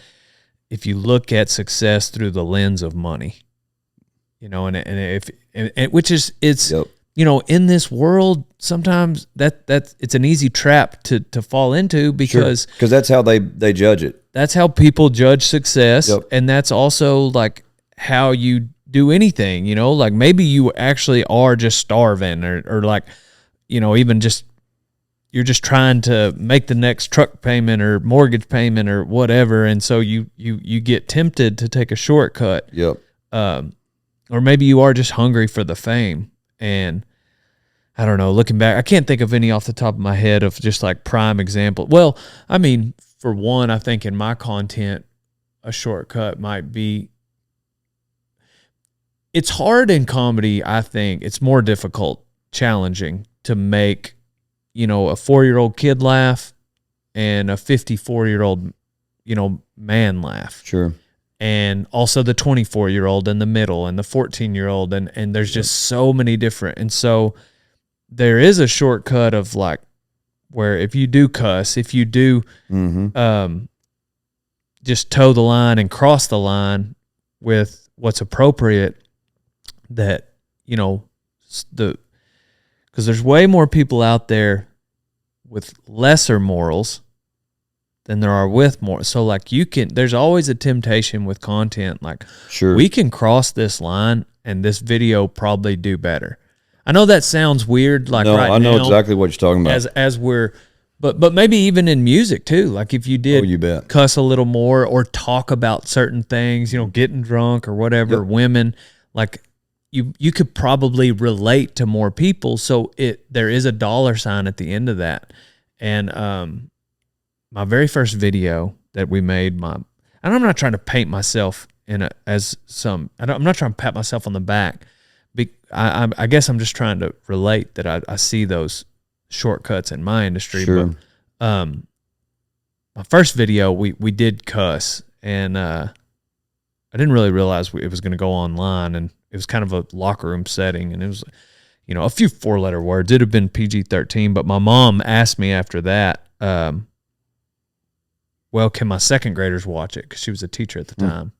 if you look at success through the lens of money, you know, which is Yep. you know, in this world, sometimes that's it's an easy trap to fall into because that's how they judge it. that's how people judge success. Yep. And that's also like how you do anything, you know, like maybe you actually are just starving or like, you know, even just, you're just trying to make the next truck payment or mortgage payment or whatever. And so you get tempted to take a shortcut. Yep. Or maybe you are just hungry for the fame. And I don't know, looking back, I can't think of any off the top of my head of just like prime example. Well, I mean, for one, I think in my content, a shortcut might be, it's hard in comedy. I think it's more difficult, challenging to make, you know, a 4-year-old kid laugh and a 54-year-old, you know, man laugh. Sure. And also the 24-year-old in the middle and the 14-year-old. And there's just so many different. And so there is a shortcut of like, where if you do cuss, if you do just toe the line and cross the line with what's appropriate, that, you know, because there's way more people out there with lesser morals than there are with more. So like there's always a temptation with content. Like, Sure. we can cross this line and this video probably do better. I know that sounds weird. Like No, right I know now, exactly what you're talking about. as we're, but maybe even in music too. Like if you did You bet. cuss a little more or talk about certain things, you know, getting drunk or whatever, Yep. women, like you could probably relate to more people. So there is a dollar sign at the end of that. And my very first video that we made, and I'm not trying to paint myself I'm not trying to pat myself on the back. I guess I'm just trying to relate that I see those shortcuts in my industry. Sure. But my first video, we did cuss, and I didn't really realize it was going to go online, and it was kind of a locker room setting, and it was, you know, a few 4-letter words. It'd have been PG-13, but my mom asked me after that, well, can my second graders watch it? Because she was a teacher at the time.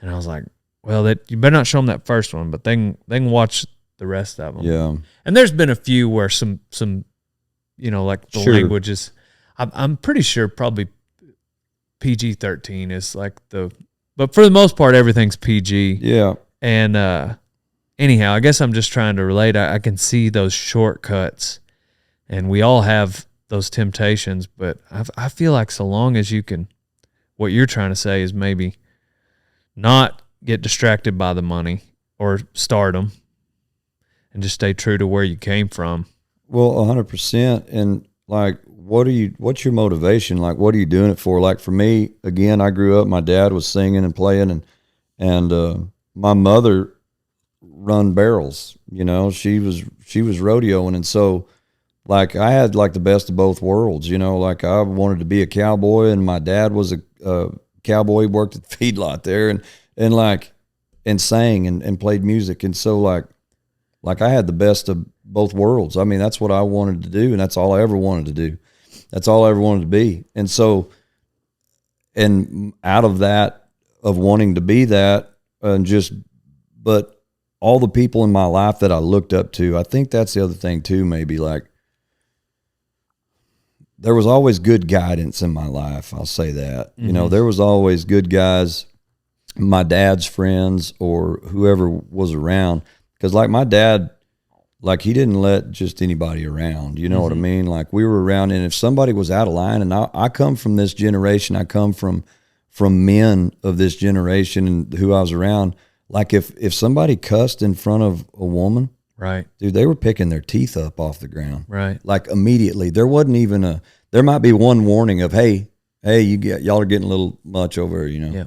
And I was like, well, you better not show them that first one, but they can watch the rest of them. Yeah. And there's been a few where some you know, like the Sure. language is, I'm pretty sure probably PG-13 is like but for the most part, everything's PG. Yeah. And anyhow, I guess I'm just trying to relate. I can see those shortcuts, and we all have those temptations. But I feel like so long as you can, what you're trying to say is maybe not get distracted by the money or stardom and just stay true to where you came from. Well, 100%. And like, what's your motivation? Like, what are you doing it for? Like for me, again, I grew up, my dad was singing and playing, and my mother run barrels, you know, she was rodeoing. And so like I had like the best of both worlds, you know, like I wanted to be a cowboy, and my dad was a cowboy. He worked at the feedlot there and sang and played music. And so like I had the best of both worlds. I mean, that's what I wanted to do, and that's all I ever wanted to do. That's all I ever wanted to be. And so, and out of that, of wanting to be that, but all the people in my life that I looked up to, I think that's the other thing too, maybe like there was always good guidance in my life. I'll say that. You know, there was always good guys, my dad's friends or whoever was around. Because like my dad, like he didn't let just anybody around. You know what I mean? Like we were around, and if somebody was out of line, and I come from this generation, I come from men of this generation and who I was around. Like if somebody cussed in front of a woman, Right. dude, they were picking their teeth up off the ground. Right. Like immediately. There wasn't even there might be one warning of, hey, y'all are getting a little much over here, you know? Yeah.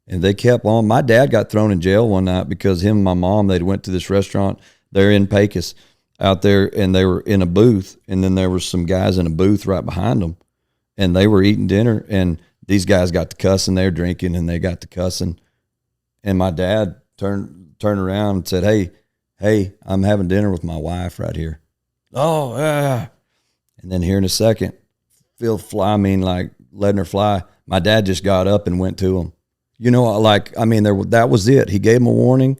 And they kept on. My dad got thrown in jail one night because him and my mom, they'd went to this restaurant there in Pecos out there, and they were in a booth, and then there were some guys in a booth right behind them, and they were eating dinner, and these guys got to cussing. They're drinking, and they got to cussing. And my dad turned around and said, hey, I'm having dinner with my wife right here. Oh, yeah. And then here in a second, like letting her fly, my dad just got up and went to him. You know, like, I mean, that was it. He gave him a warning,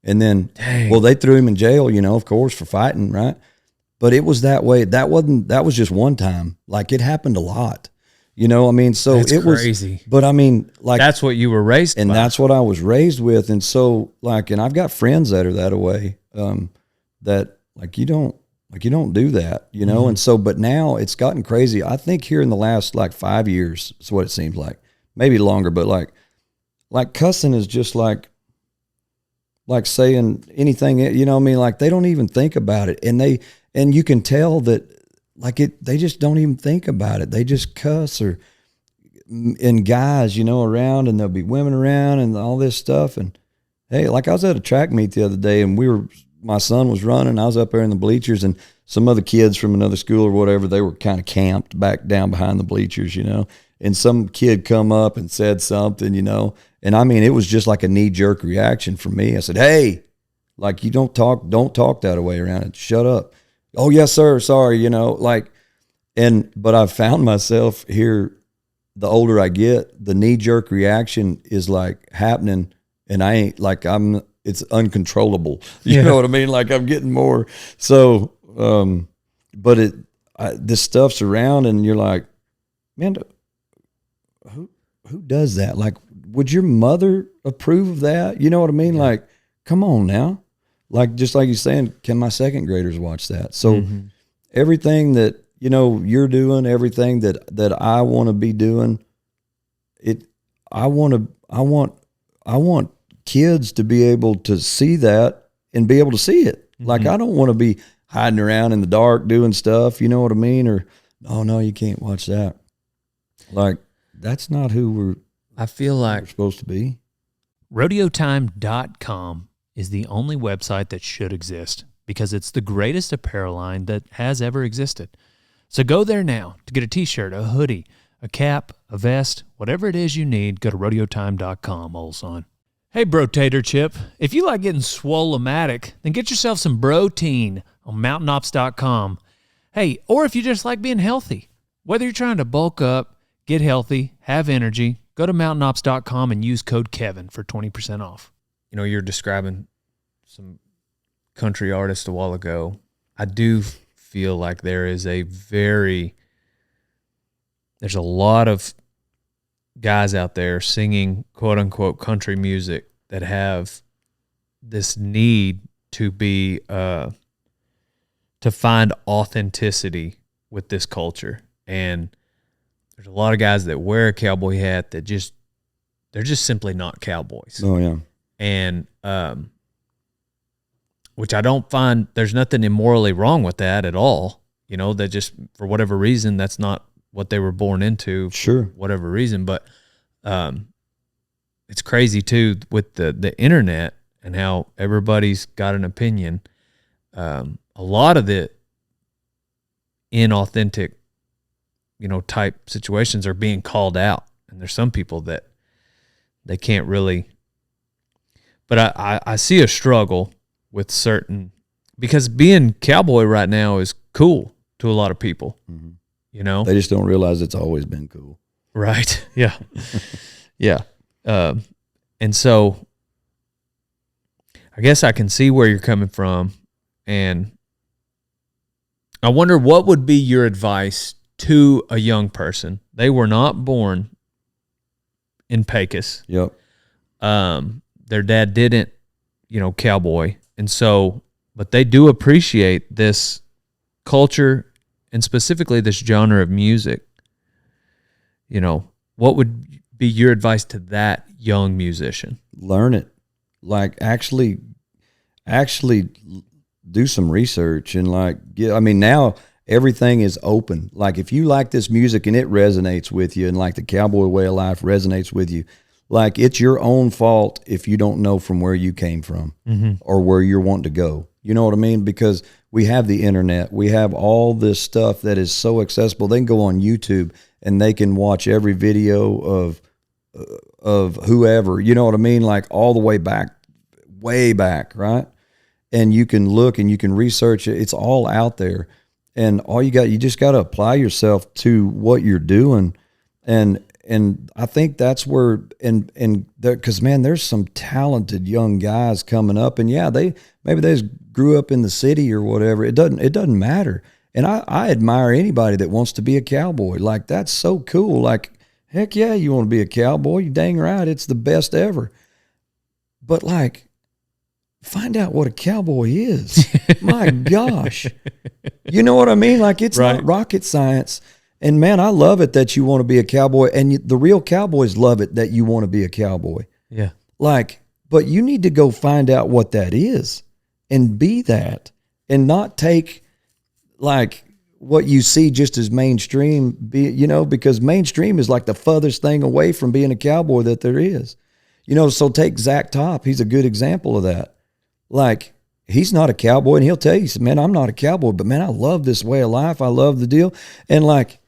and then, well, they threw him in jail, you know, of course, for fighting, right? But it was that way. That was just one time. Like, it happened a lot, you know. I mean, so That's it crazy. was, but I mean, like, That's what you were raised and by. that's what I was raised with. And so, like, and I've got friends that are that way, that like you don't do that, you know. And so, but now it's gotten crazy. I think here in the last like 5 years, is what it seems like, maybe longer, but like cussing is just like saying anything, you know what I mean? Like they don't even think about it. And you can tell that like they just don't even think about it. They just cuss and guys, you know, around, and there'll be women around and all this stuff. And hey, like I was at a track meet the other day, and my son was running. I was up there in the bleachers, and some other kids from another school or whatever, they were kind of camped back down behind the bleachers, you know, and some kid come up and said something, you know. And I mean, it was just like a knee-jerk reaction from me. I said, hey, like you don't talk that way around it. Shut up. Oh, yes, sir. Sorry, you know, like, but I've found myself here, the older I get, the knee-jerk reaction is like happening, and I ain't like it's uncontrollable. You know what I mean? Like I'm getting more. So, but this stuff's around, and you're like, man, who does that? Like, would your mother approve of that? You know what I mean? Like, come on now. Like, just like you're saying, can my second graders watch that? So everything that, you know, you're doing, everything that I want to be doing, I want kids to be able to see that and be able to see it. Like, I don't want to be hiding around in the dark doing stuff, you know what I mean? Or, oh no, you can't watch that. Like, that's not who I feel like we're supposed to be. Rodeotime.com is the only website that should exist because it's the greatest apparel line that has ever existed. So go there now to get a t-shirt, a hoodie, a cap, a vest, whatever it is you need. Go to rodeotime.com, old son. Hey, Bro-Tater Chip, if you like getting swole-o-matic, then get yourself some Protein on mountainops.com. Hey, or if you just like being healthy, whether you're trying to bulk up, get healthy, have energy, go to mountainops.com and use code Kevin for 20% off. You know, you're describing some country artist a while ago. I do feel like there's a lot of guys out there singing quote unquote country music that have this need to be to find authenticity with this culture. And there's a lot of guys that wear a cowboy hat that they're just simply not cowboys. Oh yeah. And which I don't find, there's nothing immorally wrong with that at all. You know, that just, for whatever reason, that's not what they were born into. Sure. Whatever reason. But it's crazy too with the internet and how everybody's got an opinion. A lot of the inauthentic, type situations are being called out. And there's some people that they can't really, but I see a struggle with certain, because being cowboy right now is cool to a lot of people, They just don't realize it's always been cool. Right. Yeah. Yeah. And so I guess I can see where you're coming from. And I wonder what would be your advice to a young person. They were not born in Pecos. Yep. Their dad didn't, cowboy. And so, but they do appreciate this culture and specifically this genre of music. What would be your advice to that young musician? Learn it. Like actually do some research and now everything is open. Like if you like this music and it resonates with you and like the cowboy way of life resonates with you, like it's your own fault if you don't know from where you came from or where you're wanting to go. You know what I mean? Because we have the internet. We have all this stuff that is so accessible. They can go on YouTube and they can watch every video of whoever, you know what I mean? Like all the way back, right? And you can look and you can research it. It's all out there. And you just got to apply yourself to what you're doing. And I think that's where, because man, there's some talented young guys coming up, and yeah, maybe they just grew up in the city or whatever. It doesn't matter. And I admire anybody that wants to be a cowboy. Like that's so cool. Like heck yeah, you want to be a cowboy? You dang right, it's the best ever. But like, find out what a cowboy is. My gosh, you know what I mean? Like it's right. Not rocket science. And man, I love it that you want to be a cowboy, and the real cowboys love it that you want to be a cowboy. Yeah. Like, but you need to go find out what that is and be that, and not take like what you see just as mainstream, because mainstream is like the furthest thing away from being a cowboy that there is. So take Zach Top. He's a good example of that. Like, he's not a cowboy, and he'll tell you, man, I'm not a cowboy, but man, I love this way of life. I love the deal. And like,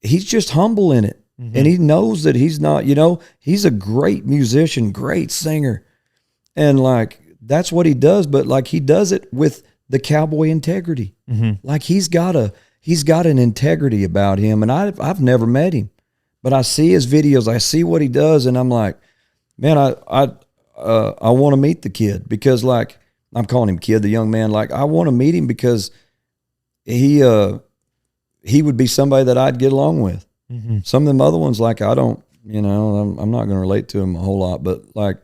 he's just humble in it. And he knows that he's not, he's a great musician, great singer. And like, that's what he does. But like, he does it with the cowboy integrity. Like he's got an integrity about him. And I've never met him, but I see his videos. I see what he does. And I'm like, man, I want to meet the kid, because like, I'm calling him kid, the young man. Like I want to meet him because he would be somebody that I'd get along with. Some of them other ones, like I don't, I'm not going to relate to him a whole lot, but like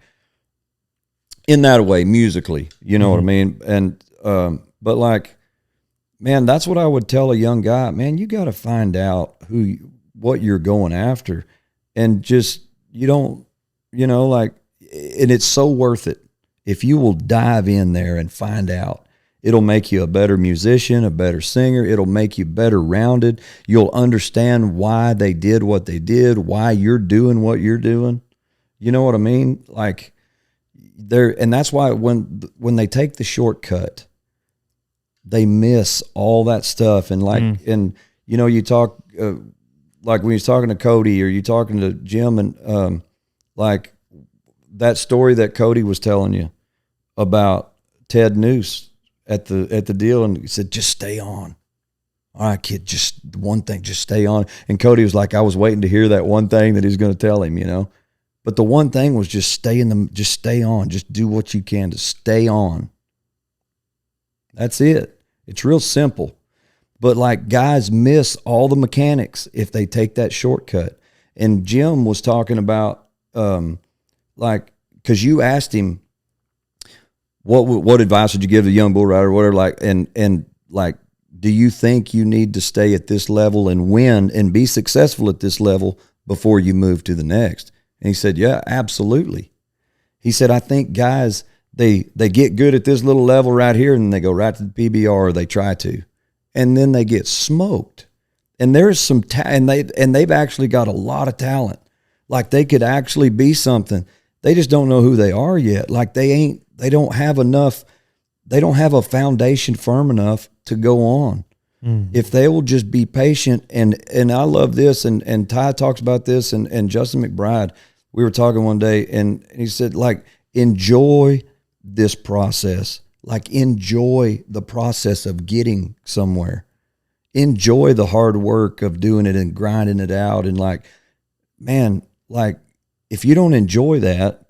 in that way, musically, you know what I mean? And, but like, man, that's what I would tell a young guy, man, you got to find out what you're going after, and just, and it's so worth it. If you will dive in there and find out, it'll make you a better musician, a better singer. It'll make you better rounded. You'll understand why they did what they did, why you're doing what you're doing. You know what I mean? Like and that's why when they take the shortcut, they miss all that stuff. And like, you talk, like when you're talking to Cody or you're talking to Jim, and like that story that Cody was telling you about Ted Noose at the deal, and he said, just stay on. All right, kid, just one thing, just stay on. And Cody was like, I was waiting to hear that one thing that he's going to tell him, But the one thing was just stay on, just do what you can to stay on. That's it. It's real simple. But like guys miss all the mechanics if they take that shortcut. And Jim was talking about, because you asked him, what advice would you give to a young bull rider or whatever, like, and like do you think you need to stay at this level and win and be successful at this level before you move to the next? And he said, yeah, absolutely. He said, I think guys, they get good at this little level right here and they go right to the PBR, or they try to, and then they get smoked. And there's some and they've actually got a lot of talent. Like they could actually be something. They just don't know who they are yet. Like they don't have a foundation firm enough to go on. If they will just be patient, and I love this, and Ty talks about this, and Justin McBride, we were talking one day, and he said, like, enjoy this process. Like, enjoy the process of getting somewhere. Enjoy the hard work of doing it and grinding it out. And like, man, like, if you don't enjoy that,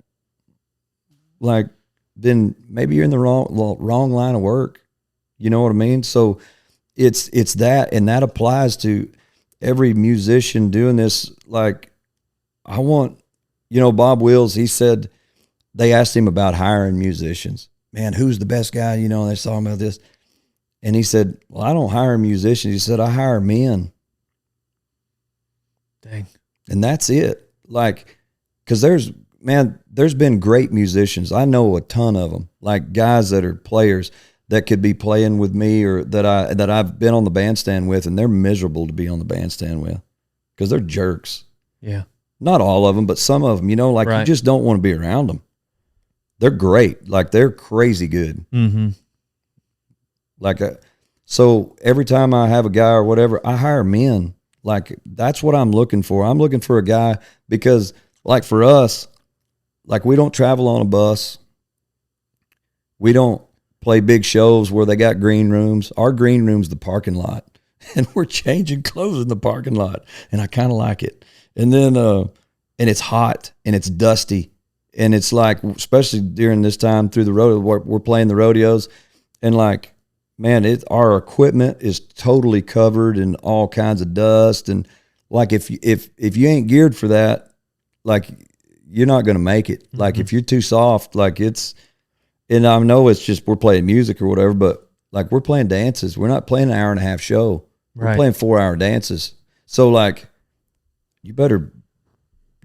like, then maybe you're in the wrong line of work. You know what I mean? So it's that, and that applies to every musician doing this. Like, I want, Bob Wills, he said, they asked him about hiring musicians. Man, who's the best guy? They're talking about this. And he said, well, I don't hire musicians. He said, I hire men. Dang. And that's it. Like, because there's been great musicians. I know a ton of them, like guys that are players that could be playing with me, or that I've been on the bandstand with, and they're miserable to be on the bandstand with because they're jerks. Yeah. Not Not all of them, but some of them, like Right. you just don't want to be around them. They're great. Like they're crazy good. Mm-hmm. Like, so every time I have a guy or whatever, I hire men. Like, that's what I'm looking for. I'm looking for a guy because, like, for us, like, we don't travel on a bus. We don't play big shows where they got green rooms. Our green room's the parking lot, and we're changing clothes in the parking lot, and I kind of like it. And then, and it's hot and it's dusty, and it's like, especially during this time through the rodeo, we're playing the rodeos, and like, man, our equipment is totally covered in all kinds of dust, and like if you ain't geared for that, like, you're not gonna make it. Mm-hmm. Like, if you're too soft, like and I know it's just we're playing music or whatever, but like, we're playing dances. We're not playing an 1.5-hour show. We're Right. playing 4-hour dances. So like, you better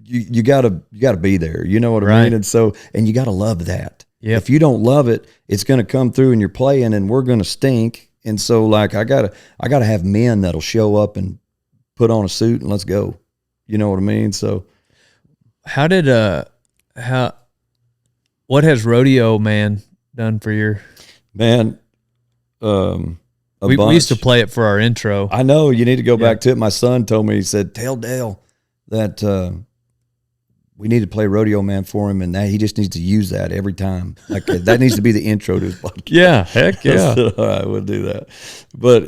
you gotta be there. You know what I Right. mean? And so, and you gotta love that. Yep. If you don't love it, it's gonna come through and you're playing, and we're gonna stink. And so like, I gotta have men that'll show up and put on a suit and let's go. You know what I mean? So How did what has Rodeo Man done for your? man, We used to play it for our intro. I know you need to go Yeah. back to it. My son told me, he said, tell Dale that we need to play Rodeo Man for him, and that he just needs to use that every time. Like, that needs to be the intro to his podcast. Yeah, heck I said, all right, we'll do that. But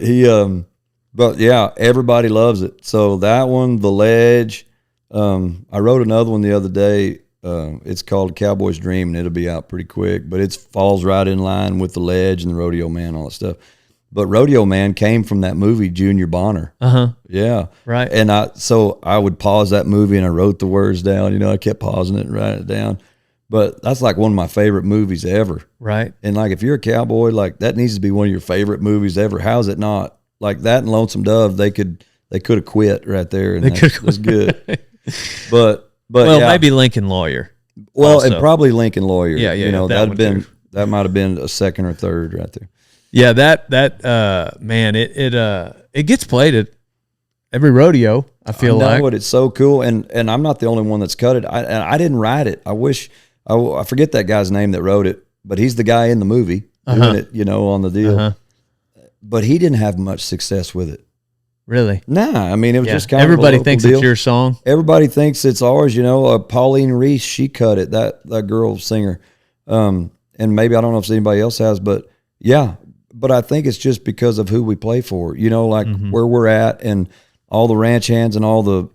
but yeah, everybody loves it. So that one, The Ledge. I wrote another one the other day. It's called Cowboy's Dream, and it'll be out pretty quick. But it falls right in line with The Ledge and the Rodeo Man, all that stuff. But Rodeo Man came from that movie, Junior Bonner. Yeah. Right. And so I would pause that movie and I wrote the words down. I kept pausing it and writing it down. But that's like one of my favorite movies ever. Right. And like, if you're a cowboy, like, that needs to be one of your favorite movies ever. How's it not? Like, that and Lonesome Dove, they could have quit right there. And that's good. But Well, yeah. maybe Lincoln Lawyer. Well, also. and probably Lincoln Lawyer. Yeah, yeah, that that'd one been too. that might have been a second or third right there. Yeah, that man, it gets played at every rodeo. I feel I know like it. It's so cool, and I'm not the only one that's cut it. I didn't write it. I wish I forget that guy's name that wrote it, but he's the guy in the movie doing it, on the deal. But he didn't have much success with it. really. Nah, I mean, it was Yeah. just kind Everybody of a local thinks deal. it's your song. Everybody thinks it's ours. Pauline Reese, she cut it. That girl singer, and maybe I don't know if anybody else has, but yeah. But I think it's just because of who we play for. Like where we're at, and all the ranch hands and all the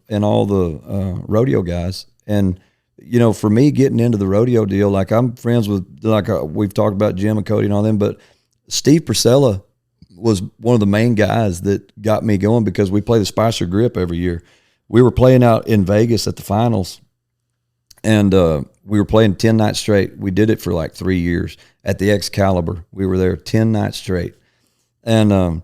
rodeo guys. And for me, getting into the rodeo deal, like, I'm friends with, like, we've talked about Jim and Cody and all them, but Steve Priscilla was one of the main guys that got me going, because we play the Spicer Grip every year. We were playing out in Vegas at the finals, and we were playing 10 nights straight. We did it for like 3 years at the Excalibur. We were there 10 nights straight. And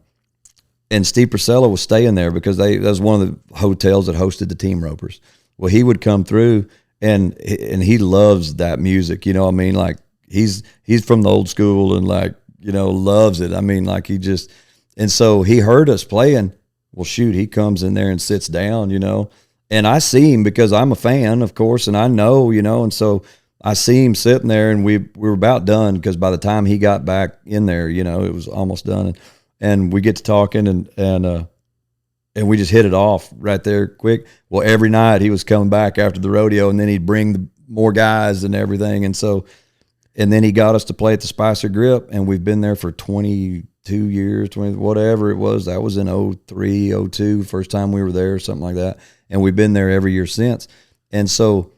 and Steve Priscilla was staying there because that was one of the hotels that hosted the team ropers. Well, he would come through and he loves that music. You know what I mean? Like he's from the old school and like, you know, loves it. I mean, like and so he heard us playing. Well, shoot, he comes in there and sits down, you know, and I see him because I'm a fan, of course, and I know, you know, and so I see him sitting there, and we were about done because by the time he got back in there, you know, it was almost done, and we get to talking, and we just hit it off right there quick. Well, every night he was coming back after the rodeo, and then he'd bring more guys and everything, and then he got us to play at the Spicer Grip, and we've been there for 22 years, 20, whatever it was. That was in 03, 02, first time we were there, something like that, and we've been there every year since. And so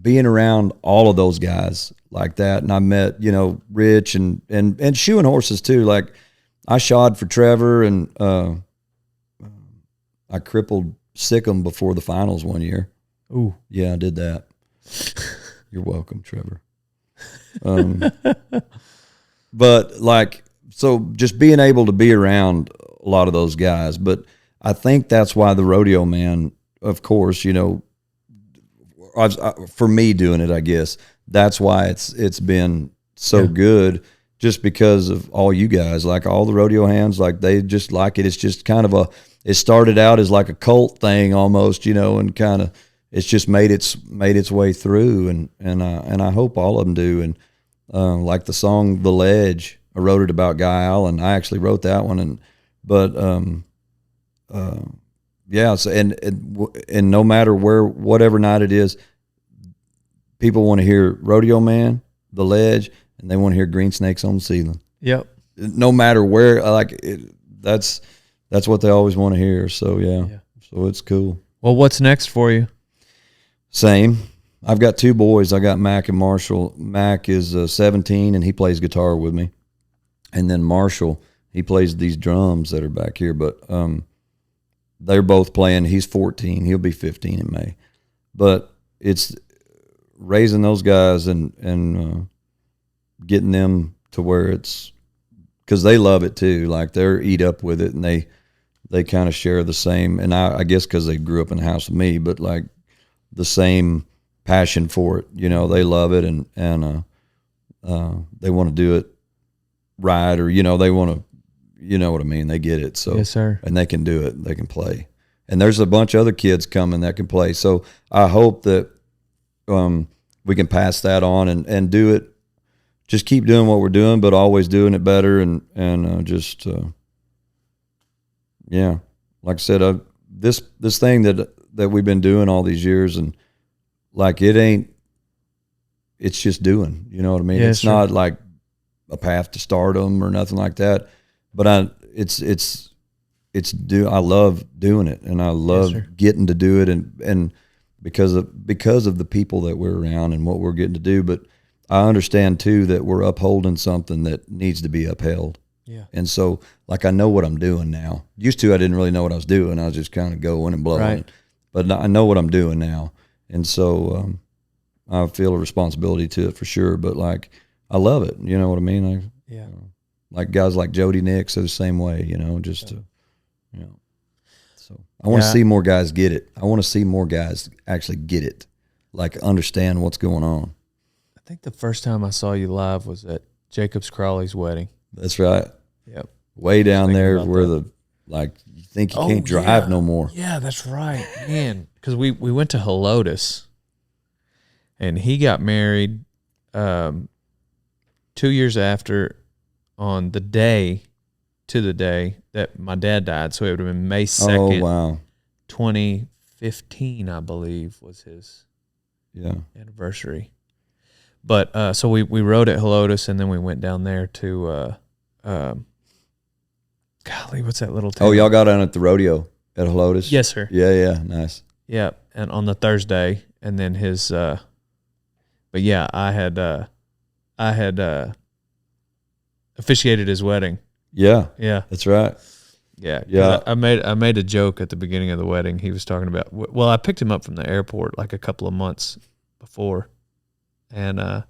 being around all of those guys like that, and I met, you know, Rich and shoeing horses too. Like I shod for Trevor, and I crippled Sikkim before the finals one year. Ooh. Yeah, I did that. You're welcome, Trevor. But like, so just being able to be around a lot of those guys, but I think that's why the rodeo man, of course, you know, for me doing it, I guess that's why it's been so good, just because of all you guys, like all the rodeo hands, like they just like it. It's just kind of it started out as like a cult thing almost, you know, and kind of, it's just made its way through, and I hope all of them do. And like the song "The Ledge," I wrote it about Guy Allen. I actually wrote that one, yeah. So and no matter whatever night it is, people want to hear Rodeo Man, The Ledge, and they want to hear Green Snakes on the Ceiling. Yep. No matter where, that's what they always want to hear. So yeah. So it's cool. Well, what's next for you? Same. I've got two boys. I got Mac and Marshall. Mac is 17, and he plays guitar with me. And then Marshall, he plays these drums that are back here. But they're both playing. He's 14. He'll be 15 in May. But it's raising those guys and getting them to where it's, because they love it too. Like they're eat up with it, and they kind of share the same. And I guess because they grew up in the house with me, but like the same passion for it. You know, they love it, and they want to do it right, or, you know, they want to, you know what I mean? They get it. So, yes, sir. And they can do it. They can play. And there's a bunch of other kids coming that can play. So I hope that we can pass that on and do it. Just keep doing what we're doing, but always doing it better. And just, yeah, like I said, this thing that we've been doing all these years, and like it's just doing, you know what I mean? Yeah, it's not like a path to stardom or nothing like that, but I love doing it, and I love getting to do it, and because of the people that we're around and what we're getting to do. But I understand too that we're upholding something that needs to be upheld. Yeah. And so, like, I know what I'm doing now. Used to, I didn't really know what I was doing. I was just kind of going and blowing. Right. But I know what I'm doing now. And so I feel a responsibility to it for sure. But, like, I love it. You know what I mean? Yeah. Like guys like Jody Nix are the same way, you know, just to, you know. So I want to see more guys get it. I want to see more guys actually get it, like understand what's going on. I think the first time I saw you live was at Jacobs Crawley's wedding. That's right. Yep. Way down there where you think you can't drive no more. Yeah, that's right, man. Because we went to Helotes, and he got married 2 years after, on the day that my dad died. So it would have been May 2nd. Oh, wow. 2015, I believe, was his anniversary. But so we rode at Helotes, and then we went down there to golly, what's that little town? Oh, y'all got on at the rodeo at Helotes? Yes, sir. Yeah, nice. Yeah, and on the Thursday, and then his but yeah, I had officiated his wedding. Yeah. Yeah. That's right. Yeah. Yeah. I made a joke at the beginning of the wedding. He was talking about, well, I picked him up from the airport like a couple of months before, and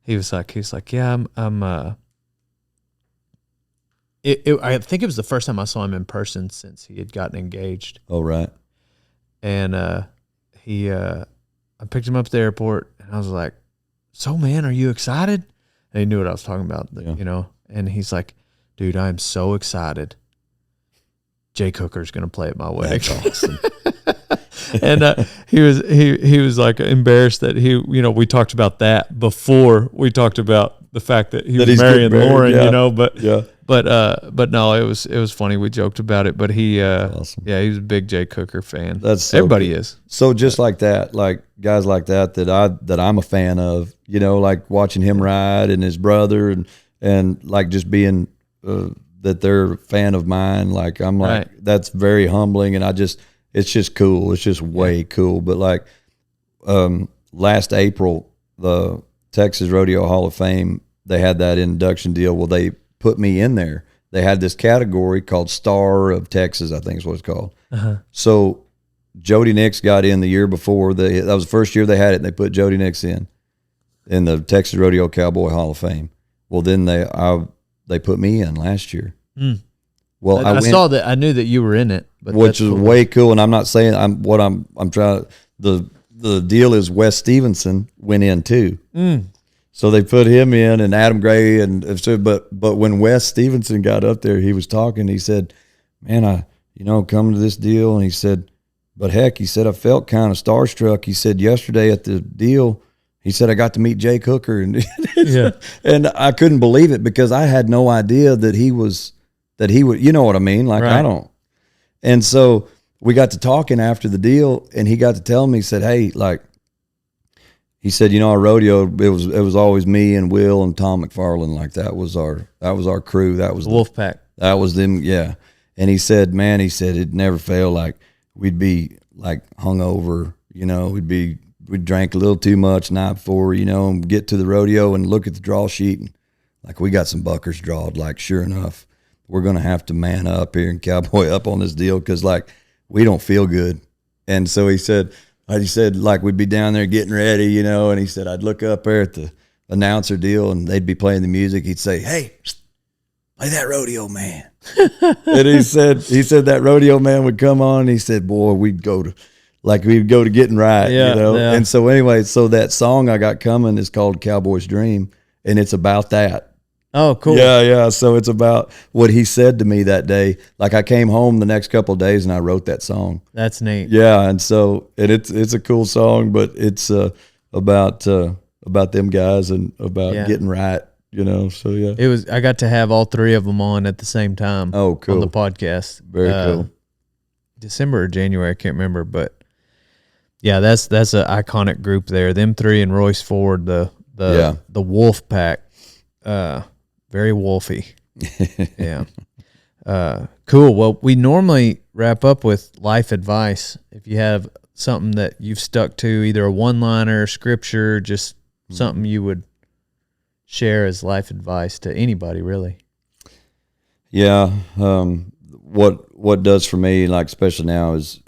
he was like, yeah, I think it was the first time I saw him in person since he had gotten engaged. Oh, right. And I picked him up at the airport, and I was like, "So, man, are you excited?" And he knew what I was talking about, you know. And he's like, "Dude, I am so excited. Jay Cooker's going to play at my wedding." That's awesome. And he was like embarrassed that we talked about that before we talked about the fact that he was marrying Lauren, yeah. you know. But Yeah. but no, it was funny. We joked about it, but he Awesome. yeah, he was a big Jay Cooker fan. That's so Everybody cool. is. So just like that, like guys like that I'm a fan of, you know, like watching him ride and his brother and like just being that they're a fan of mine. Like I'm like, that's very humbling, and it's just cool. It's just way cool. But like last April, the Texas Rodeo Hall of Fame, they had that induction deal. Well, they put me in there. They had this category called Star of Texas, I think is what it's called. So Jody Nix got in the year before. That was the first year they had it, and they put Jody Nix in the Texas Rodeo Cowboy Hall of Fame. Well, then they put me in last year. Well, I saw that. I knew that you were in it, but which is way cool. And I'm not saying I'm trying. The deal is Wes Stevenson went in too. So they put him in, and Adam Gray, but when Wes Stevenson got up there, he was talking. He said, "Man, I coming to this deal," and he said, "But heck," he said, "I felt kind of starstruck." He said, "Yesterday at the deal," he said, "I got to meet Jay Cooker," and and I couldn't believe it because I had no idea that he would. You know what I mean? Like I don't. And so we got to talking after the deal, and he got to tell me. He said, "Hey, like." He said, our rodeo, it was always me and Will and Tom McFarland. Like that was our crew. That was the Wolf Pack. That was them. Yeah. And he said, man, it never failed. Like we'd be like hungover, we'd drank a little too much night before, and get to the rodeo and look at the draw sheet. And like, we got some buckers drawed. Like, sure enough, we're going to have to man up here and cowboy up on this deal. Cause like, we don't feel good. And so he said, like, we'd be down there getting ready, and he said, I'd look up there at the announcer deal and they'd be playing the music. He'd say, "Hey, play that rodeo man." And he said that rodeo man would come on, and he said, boy, we'd go to getting right, Yeah. And so anyway, so that song I got coming is called Cowboy's Dream, and it's about that. Oh, cool. Yeah. So it's about what he said to me that day. Like I came home the next couple of days and I wrote that song. That's neat. Yeah, and so it's a cool song, but it's about them guys and about getting right, So yeah, it was. I got to have all three of them on at the same time. Oh, cool. On the podcast. Very cool. December or January, I can't remember, but yeah, that's an iconic group there. Them three and Royce Ford, the Wolf Pack. Very wolfy. Yeah. Cool. Well, we normally wrap up with life advice. If you have something that you've stuck to, either a one-liner, scripture, just something you would share as life advice to anybody, really. Yeah. What does for me, like especially now, is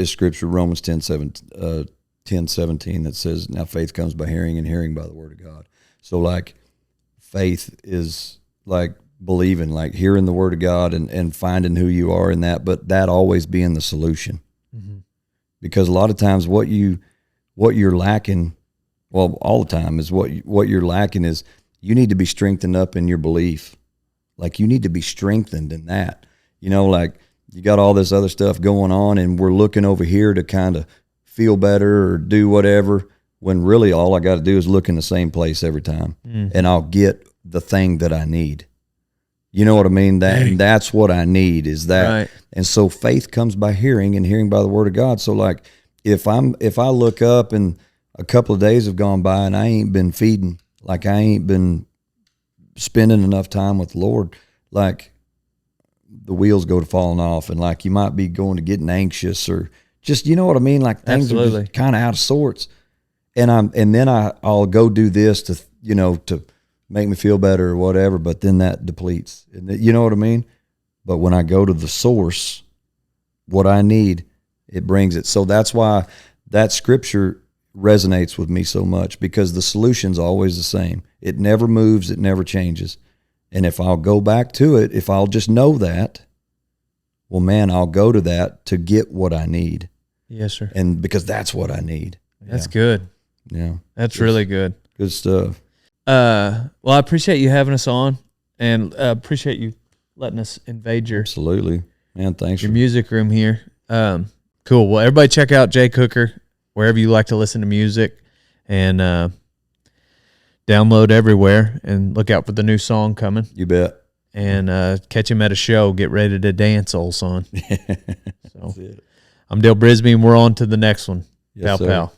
scripture, Romans 10:17 that says, "Now faith comes by hearing, and hearing by the word of God." So like, faith is like believing, like hearing the word of God and finding who you are in that, but that always being the solution. Because a lot of times what you're lacking, well, all the time is what you're lacking is you need to be strengthened up in your belief. Like you need to be strengthened in that, like you got all this other stuff going on and we're looking over here to kind of feel better or do whatever, when really all I got to do is look in the same place every time and I'll get the thing that I need. You know what I mean? That's what I need is that. Right. And so faith comes by hearing, and hearing by the word of God. So like if I look up and a couple of days have gone by and I ain't been feeding, like I ain't been spending enough time with the Lord, like the wheels go to falling off, and like you might be going to getting anxious or just, you know what I mean? Like things are just kind of out of sorts. And then I'll go do this to make me feel better or whatever, but then that depletes. You know what I mean? But when I go to the source, what I need, it brings it. So that's why that scripture resonates with me so much, because the solution's always the same. It never moves. It never changes. And if I'll go back to it, if I'll just know that, well, man, I'll go to that to get what I need. Yes, sir. And because that's what I need. That's good. Yeah. That's really good. Good stuff. Well, I appreciate you having us on, and appreciate you letting us invade your Absolutely. Man, thanks. your music room here. Cool. Well, everybody check out Jay Cooker wherever you like to listen to music, and download everywhere, and look out for the new song coming. You bet. And catch him at a show. Get ready to dance, old son. So, I'm Dale Brisby, and we're on to the next one. Yes, Pow, sir. pow.